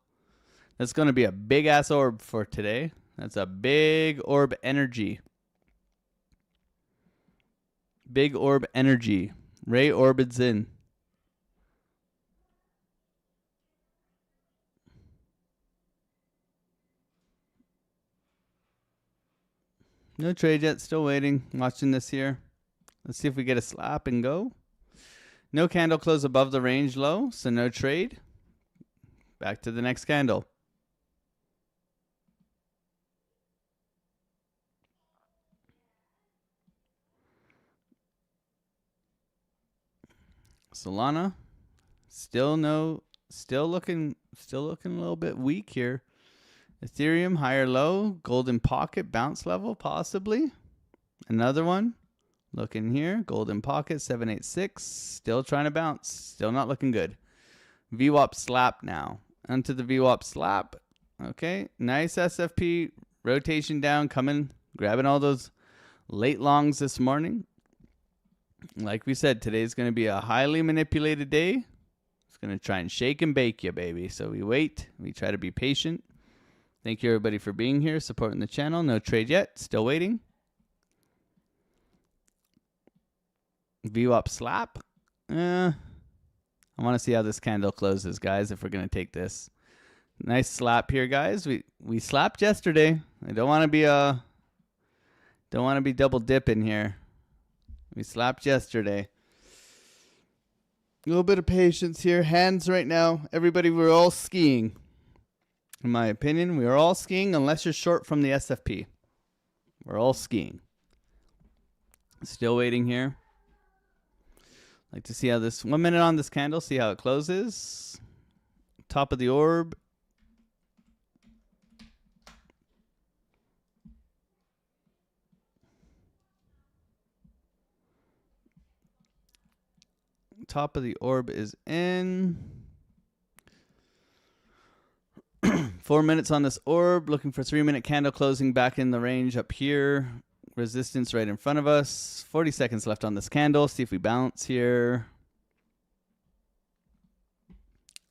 That's going to be a big-ass orb for today. That's a big orb energy. Big orb energy. Ray Orbit's in. No trade yet. Still waiting. Watching this here. Let's see if we get a slap and go. No candle close above the range low, so no trade. Back to the next candle. Solana. Still looking a little bit weak here. Ethereum, higher low, golden pocket, bounce level, possibly. Another one. Looking here, golden pocket, 786. Still trying to bounce. Still not looking good. VWAP slap now. Onto the VWAP slap. Okay, nice SFP. Rotation down, coming, grabbing all those late longs this morning. Like we said, today's going to be a highly manipulated day. It's going to try and shake and bake you, baby. So we wait. We try to be patient. Thank you, everybody, for being here, supporting the channel. No trade yet. Still waiting. VWAP slap. I want to see how this candle closes, guys, if we're going to take this. Nice slap here, guys. We slapped yesterday. I don't want to be double dipping here. We slapped yesterday. A little bit of patience here. Hands right now. Everybody, we're all skiing. In my opinion, we are all skiing unless you're short from the SFP. We're all skiing. Still waiting here. Like to see how this 1 minute on this candle, see how it closes. Top of the orb. Top of the orb is in. 4 minutes on this orb. Looking for 3 minute candle closing back in the range up here. Resistance right in front of us. 40 seconds left on this candle. See if we bounce here.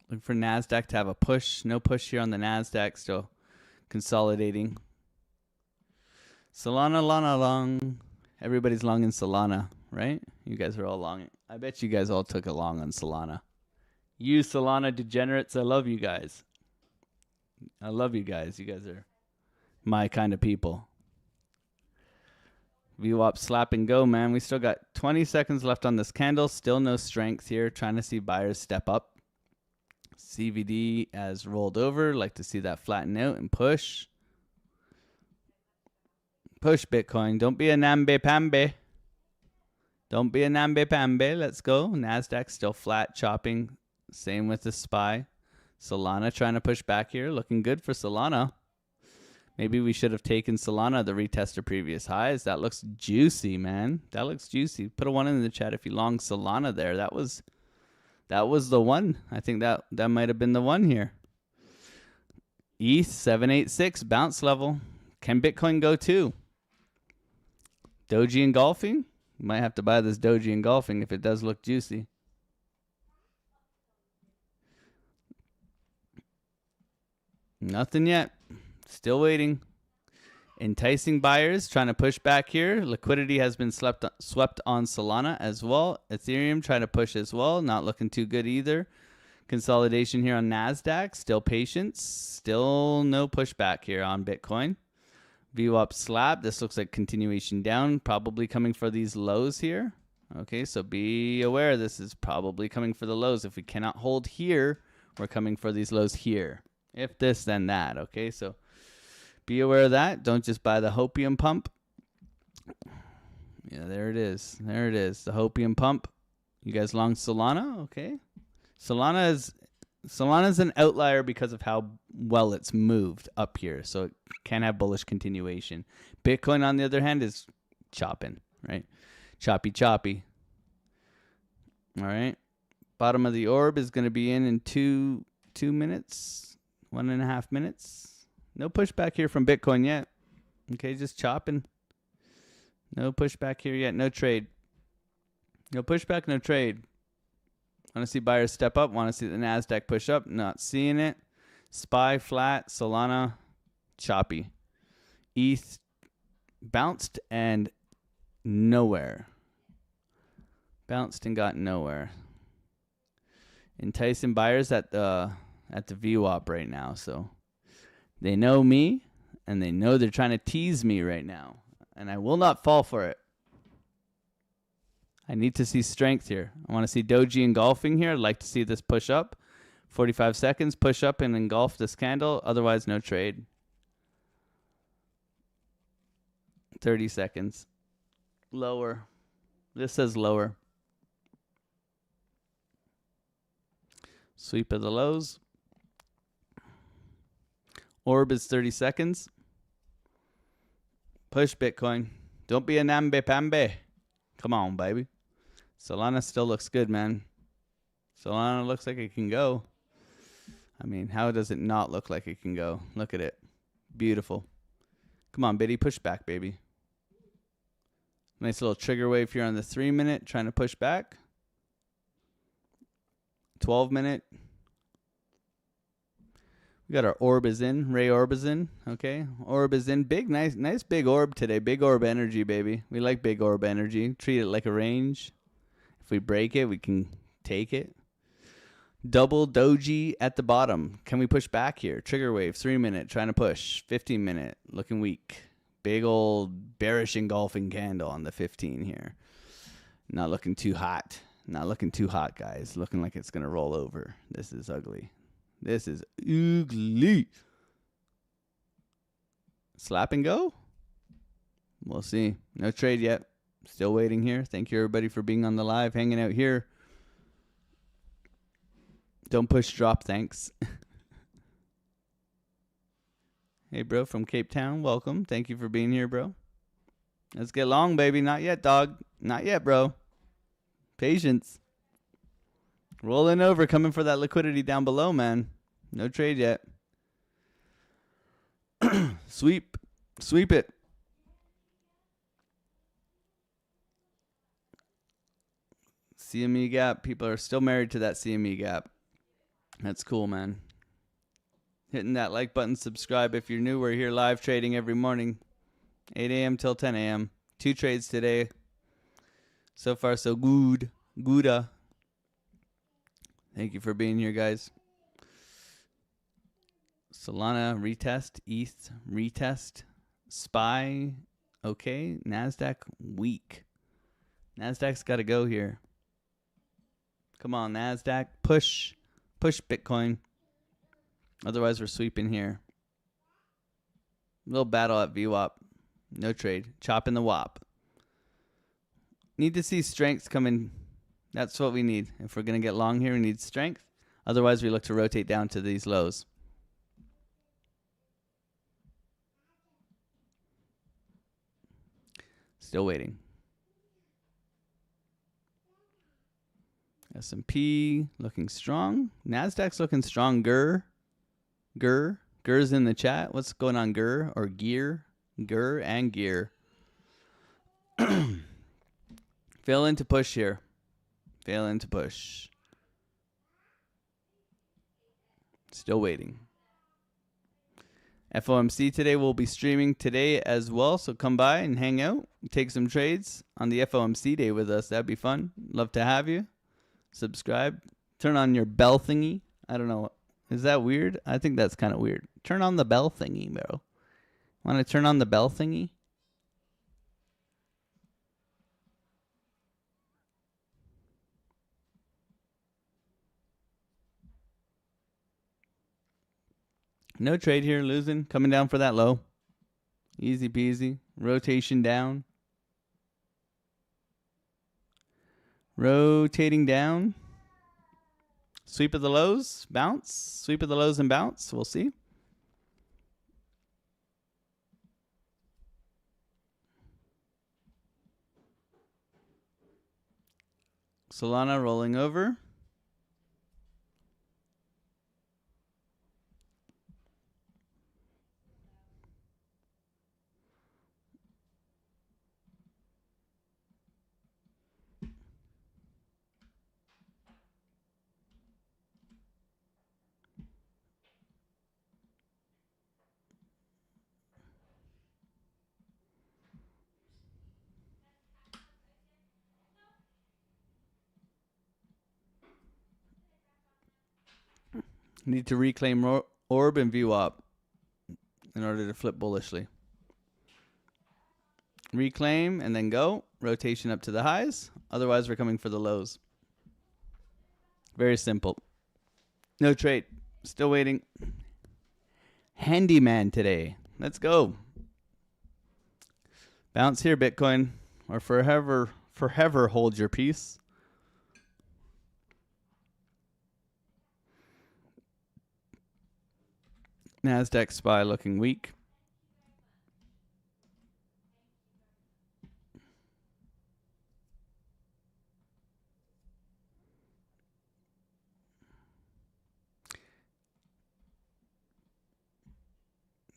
Looking for NASDAQ to have a push. No push here on the NASDAQ. Still consolidating. Solana, Lana, long. Everybody's long in Solana, right? You guys are all long it. I bet you guys all took a long on Solana. You Solana degenerates, I love you guys. I love you guys. You guys are my kind of people. VWAP slap and go, man. We still got 20 seconds left on this candle. Still no strength here. Trying to see buyers step up. CVD has rolled over. Like to see that flatten out and push. Push Bitcoin. Don't be a nambe pambe. Don't be a nambe pambe. Let's go. NASDAQ still flat, chopping. Same with the SPY. Solana trying to push back here. Looking good for Solana. Maybe we should have taken Solana to retest the previous highs. That looks juicy, man. That looks juicy. Put a 1 in the chat if you long Solana there. That was the one. I think that might have been the one here. ETH 786 bounce level. Can Bitcoin go too? Doji engulfing? Might have to buy this Doji engulfing if it does look juicy. Nothing yet. Still waiting. Enticing buyers trying to push back here. Liquidity has been swept on Solana as well. Ethereum trying to push as well. Not looking too good either. Consolidation here on NASDAQ. Still patience. Still no pushback here on Bitcoin. VWAP slab. This looks like continuation down. Probably coming for these lows here. Okay, so be aware this is probably coming for the lows. If we cannot hold here, we're coming for these lows here. If this, then that. Okay, so be aware of that. Don't just buy the hopium pump. Yeah, there it is. There it is. The hopium pump. You guys long Solana? Okay. Solana's an outlier because of how well it's moved up here. So it can have bullish continuation. Bitcoin, on the other hand, is chopping, right? Choppy, choppy. All right. Bottom of the orb is going to be in 2 minutes. 1.5 minutes. No pushback here from Bitcoin yet. Okay, just chopping. No pushback here yet. No trade. No pushback, no trade. Want to see buyers step up. Want to see the NASDAQ push up. Not seeing it. SPY flat. Solana choppy. ETH bounced and nowhere. Bounced and got nowhere. Enticing buyers at the VWAP right now. So they know me and they know they're trying to tease me right now. And I will not fall for it. I need to see strength here. I want to see Doji engulfing here. I'd like to see this push up. 45 seconds, push up and engulf this candle. Otherwise, no trade. 30 seconds. Lower. This says lower. Sweep of the lows. Orb is 30 seconds. Push Bitcoin. Don't be a nambe pambe. Come on, baby. Solana still looks good, man. Solana looks like it can go. I mean, how does it not look like it can go? Look at it. Beautiful. Come on, Biddy. Push back, baby. Nice little trigger wave here on the 3 minute. Trying to push back. 12 minute. We got our orb is in. Ray Orb is in. Okay. Orb is in. Big, nice big orb today. Big orb energy, baby. We like big orb energy. Treat it like a range. If we break it, we can take it. Double doji at the bottom. Can we push back here? Trigger wave, 3 minute, trying to push. 15 minute, looking weak. Big old bearish engulfing candle on the 15 here. Not looking too hot. Not looking too hot, guys. Looking like it's going to roll over. This is ugly. This is ugly. Slap and go? We'll see. No trade yet. Still waiting here. Thank you, everybody, for being on the live, hanging out here. Don't push drop, thanks. Hey, bro, from Cape Town. Welcome. Thank you for being here, bro. Let's get long, baby. Not yet, dog. Not yet, bro. Patience. Rolling over, coming for that liquidity down below, man. No trade yet. Sweep. Sweep it. CME gap. People are still married to that CME gap. That's cool, man. Hitting that like button, subscribe if you're new. We're here live trading every morning, 8 a.m. till 10 a.m. 2 trades today. So far, so good. Gooda. Thank you for being here, guys. Solana, retest. ETH, retest. SPY, okay. NASDAQ, weak. NASDAQ's got to go here. Come on, NASDAQ. Push. Push Bitcoin. Otherwise, we're sweeping here. Little battle at VWAP. No trade. Chopping the WAP. Need to see strengths coming. That's what we need. If we're going to get long here, we need strength. Otherwise, we look to rotate down to these lows. Still waiting. S&P looking strong. NASDAQ's looking stronger. Gur's in the chat. What's going on, Gur or Gear? Gur and Gear. Fail into push here. Fail into push. Still waiting. FOMC today will be streaming today as well, so come by and hang out. Take some trades on the FOMC day with us. That'd be fun. Love to have you. Subscribe. Turn on your bell thingy. I don't know. Is that weird? I think that's kind of weird. Turn on the bell thingy, bro. Want to turn on the bell thingy? No trade here, losing. Coming down for that low. Easy peasy. Rotation down. Rotating down. Sweep of the lows, bounce. Sweep of the lows and bounce. We'll see. Solana rolling over. Need to reclaim orb and VWAP in order to flip bullishly. Reclaim and then go. Rotation up to the highs. Otherwise, we're coming for the lows. Very simple. No trade. Still waiting. Handyman today. Let's go. Bounce here, Bitcoin. Or forever hold your peace. NASDAQ SPY looking weak.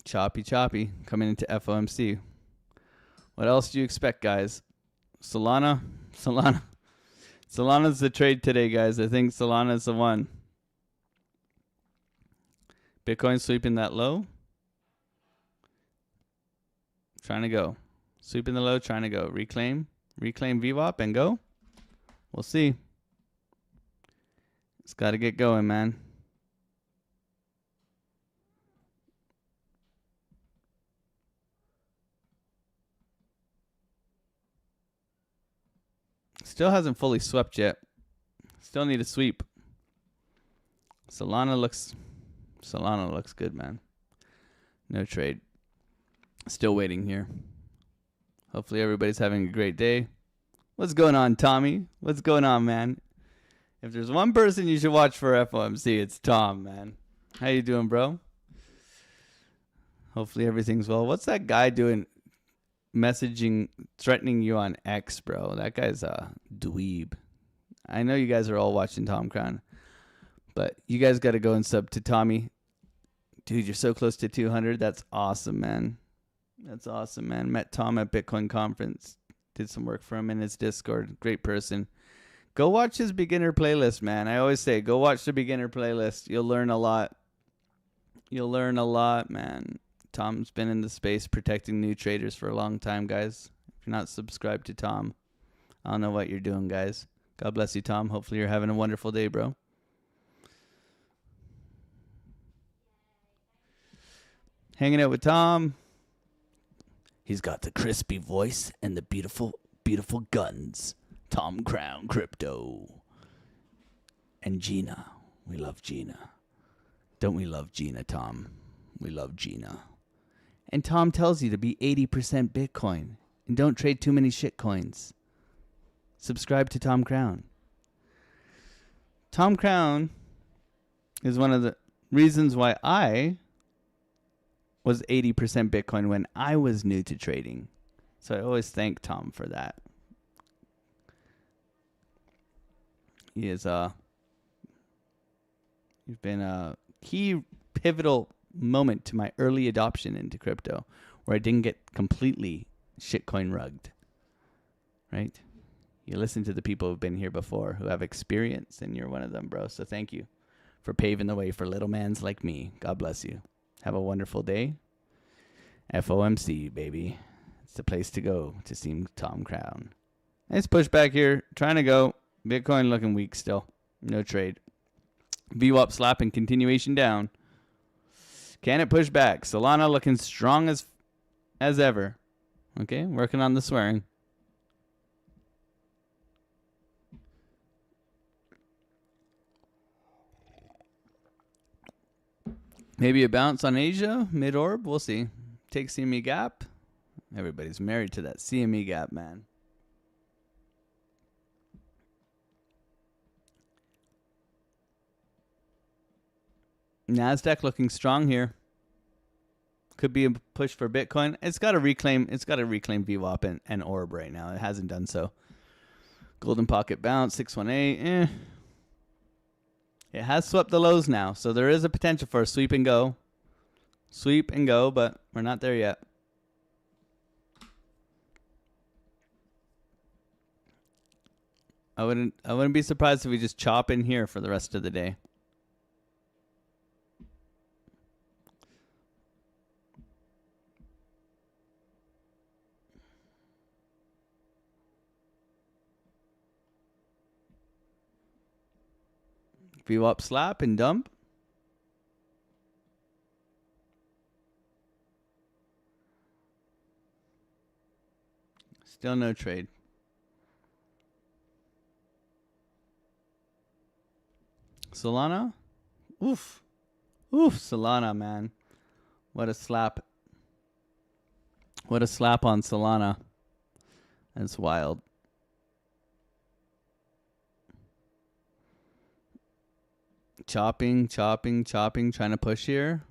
Choppy coming into FOMC. What else do you expect, guys? Solana's the trade today, guys. I think Solana's the one. Bitcoin sweeping that low. Trying to go. Sweeping the low, trying to go. Reclaim VWAP and go. We'll see. It's got to get going, man. Still hasn't fully swept yet. Still need a sweep. Solana looks good, man. No trade. Still waiting here. Hopefully everybody's having a great day. What's going on, Tommy? What's going on, man? If there's one person you should watch for FOMC, it's Tom, man. How you doing, bro? Hopefully everything's well. What's that guy doing messaging, threatening you on X, bro? That guy's a dweeb. I know you guys are all watching Tom Crown, but you guys got to go and sub to Tommy. Dude, you're so close to 200. That's awesome, man. That's awesome, man. Met Tom at Bitcoin conference. Did some work for him in his Discord. Great person. Go watch his beginner playlist, man. I always say, go watch the beginner playlist. You'll learn a lot. You'll learn a lot, man. Tom's been in the space protecting new traders for a long time, guys. If you're not subscribed to Tom, I don't know what you're doing, guys. God bless you, Tom. Hopefully you're having a wonderful day, bro. Hanging out with Tom. He's got the crispy voice and the beautiful, beautiful guns. Tom Crown Crypto. And Gina. We love Gina. Don't we love Gina, Tom? We love Gina. And Tom tells you to be 80% Bitcoin. And don't trade too many shit coins. Subscribe to Tom Crown. Tom Crown is one of the reasons why I was 80% Bitcoin when I was new to trading. So I always thank Tom for that. He is you've been a key pivotal moment to my early adoption into crypto, where I didn't get completely shitcoin rugged. Right? You listen to the people who've been here before, who have experience, and you're one of them, bro. So thank you for paving the way for little mans like me. God bless you. Have a wonderful day. FOMC, baby. It's the place to go to see Tom Crown. Nice pushback here. Trying to go. Bitcoin looking weak still. No trade. VWAP slap and continuation down. Can it push back? Solana looking strong as ever. Okay, working on the swearing. Maybe a bounce on Asia, mid-orb. We'll see. Take CME gap. Everybody's married to that CME gap, man. NASDAQ looking strong here. Could be a push for Bitcoin. It's got to reclaim VWAP and orb right now. It hasn't done so. Golden pocket bounce, 618. It has swept the lows now, so there is a potential for a sweep and go. Sweep and go, but we're not there yet. I wouldn't be surprised if we just chop in here for the rest of the day. VWAP slap and dump. Still no trade. Solana? Oof. Oof, Solana, man. What a slap. What a slap on Solana. That's wild. Chopping, trying to push here.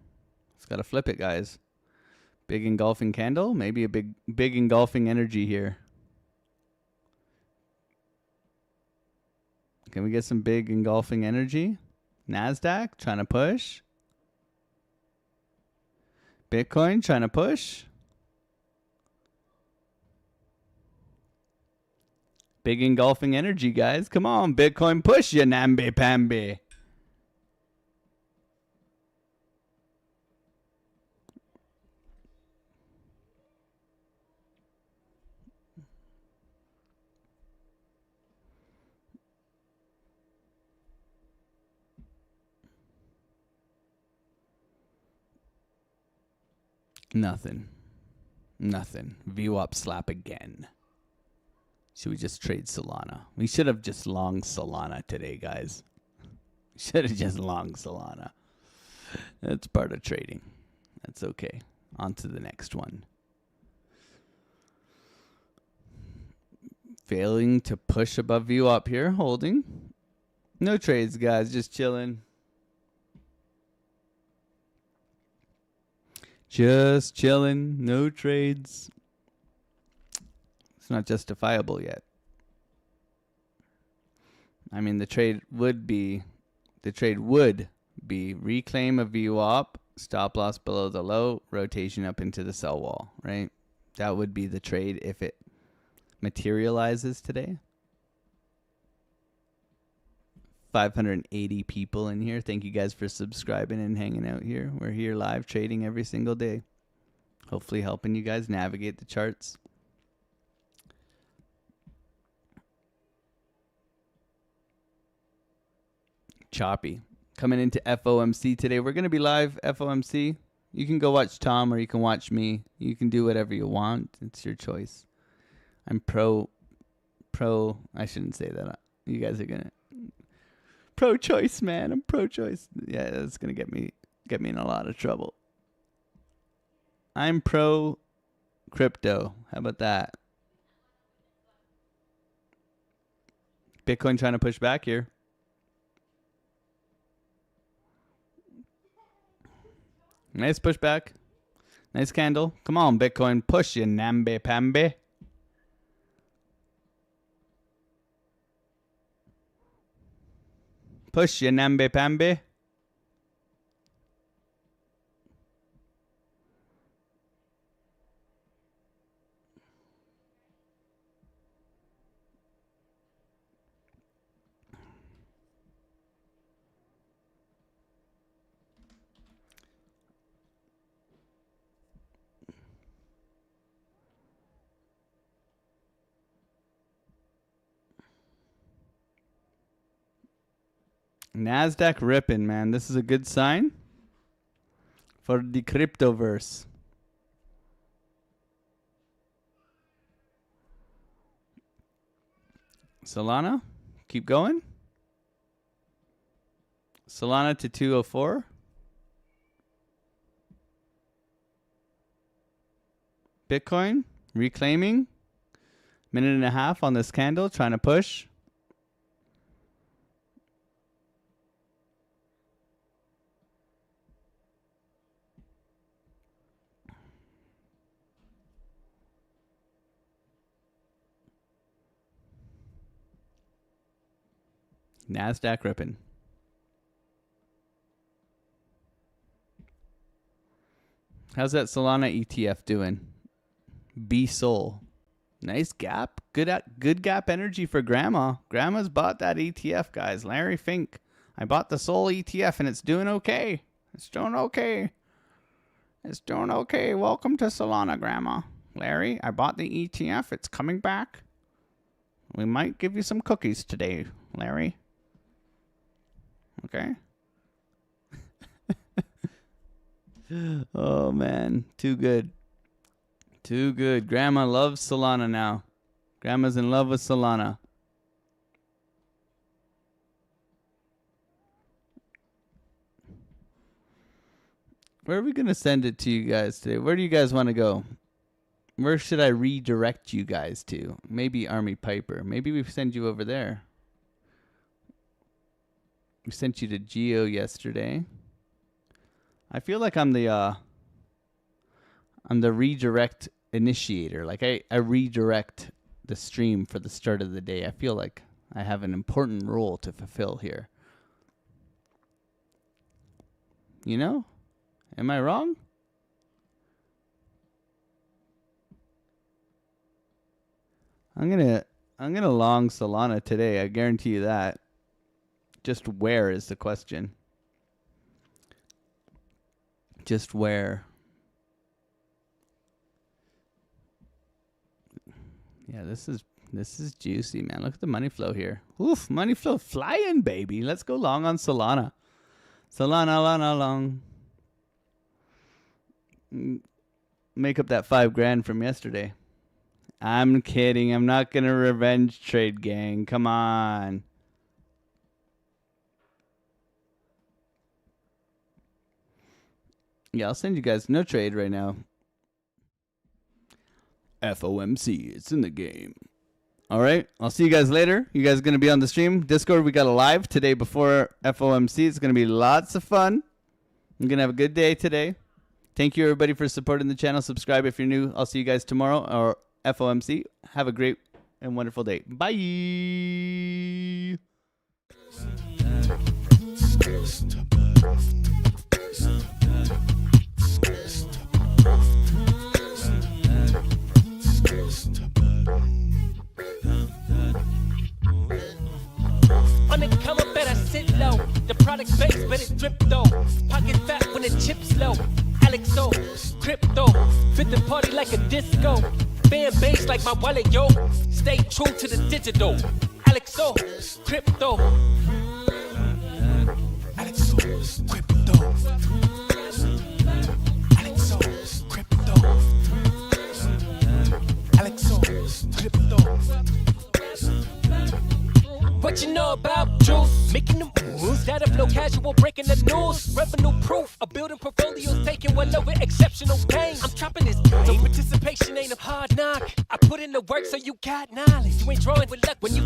It's got to flip it, guys. Big engulfing candle. Maybe a big engulfing energy here. Can we get some big engulfing energy? NASDAQ trying to push. Bitcoin trying to push. Big engulfing energy, guys. Come on, Bitcoin push, you namby-pamby. Nothing. Nothing. VWAP slap again. Should we just trade Solana? We should have just long Solana today, guys. We should have just long Solana. That's part of trading. That's okay. On to the next one. Failing to push above VWAP here. Holding. No trades, guys. Just chilling. Just chilling. No trades. It's not justifiable yet. I mean, the trade would be reclaim a VWAP, stop loss below the low, rotation up into the sell wall, right? That would be the trade if it materializes today. 580 people in here. Thank you guys for subscribing and hanging out here. We're here live trading every single day. Hopefully helping you guys navigate the charts. Choppy. Coming into FOMC today. We're going to be live FOMC. You can go watch Tom or you can watch me. You can do whatever you want. It's your choice. I'm pro. I shouldn't say that. You guys are going to. Pro-choice, man. I'm pro-choice. Yeah, that's going to get me in a lot of trouble. I'm pro-crypto. How about that? Bitcoin trying to push back here. Nice pushback. Nice candle. Come on, Bitcoin. Push you, nambe pambe. Push you, nambe pambe. NASDAQ ripping, man. This is a good sign for the cryptoverse. Solana, keep going. Solana to 204. Bitcoin reclaiming. Minute and a half on this candle, trying to push. NASDAQ ripping. How's that Solana ETF doing? B-Sol. Nice gap. Good gap energy for Grandma. Grandma's bought that ETF, guys. Larry Fink. I bought the Sol ETF and it's doing okay. It's doing okay. It's doing okay. Welcome to Solana, Grandma. Larry, I bought the ETF. It's coming back. We might give you some cookies today, Larry. Okay. Oh, man. Too good. Too good. Grandma loves Solana now. Grandma's in love with Solana. Where are we going to send it to you guys today? Where do you guys want to go? Where should I redirect you guys to? Maybe Army Piper. Maybe we send you over there. We sent you to Geo yesterday. I feel like I'm the redirect initiator. Like I redirect the stream for the start of the day. I feel like I have an important role to fulfill here. You know? Am I wrong? I'm gonna long Solana today. I guarantee you that. Just where is the question? Just where? Yeah, this is juicy, man. Look at the money flow here. Oof, money flow flying, baby. Let's go long on Solana. Solana, long. make up that $5,000 from yesterday. I'm kidding. I'm not gonna revenge trade, gang. Come on. Yeah, I'll send you guys no trade right now. FOMC, it's in the game. All right, I'll see you guys later. You guys are going to be on the stream. Discord, we got a live today before FOMC. It's going to be lots of fun. I'm going to have a good day today. Thank you, everybody, for supporting the channel. Subscribe if you're new. I'll see you guys tomorrow or FOMC. Have a great and wonderful day. Bye. On the come up, better sit low. The product base, but it drip though. Pocket fat when the chips low. AlexOCrypto, fit the party like a disco. Fan base like my wallet, yo. Stay true to the digital. AlexOCrypto. AlexOCrypto. AlexOCrypto. AlexOCrypto. What you know about juice? Making the moves, data flow casual, breaking the news. Revenue proof, a building portfolios, taking well over exceptional pain. I'm trapping this game, so participation ain't a hard knock. I put in the work so you got knowledge. You ain't drawing with luck when you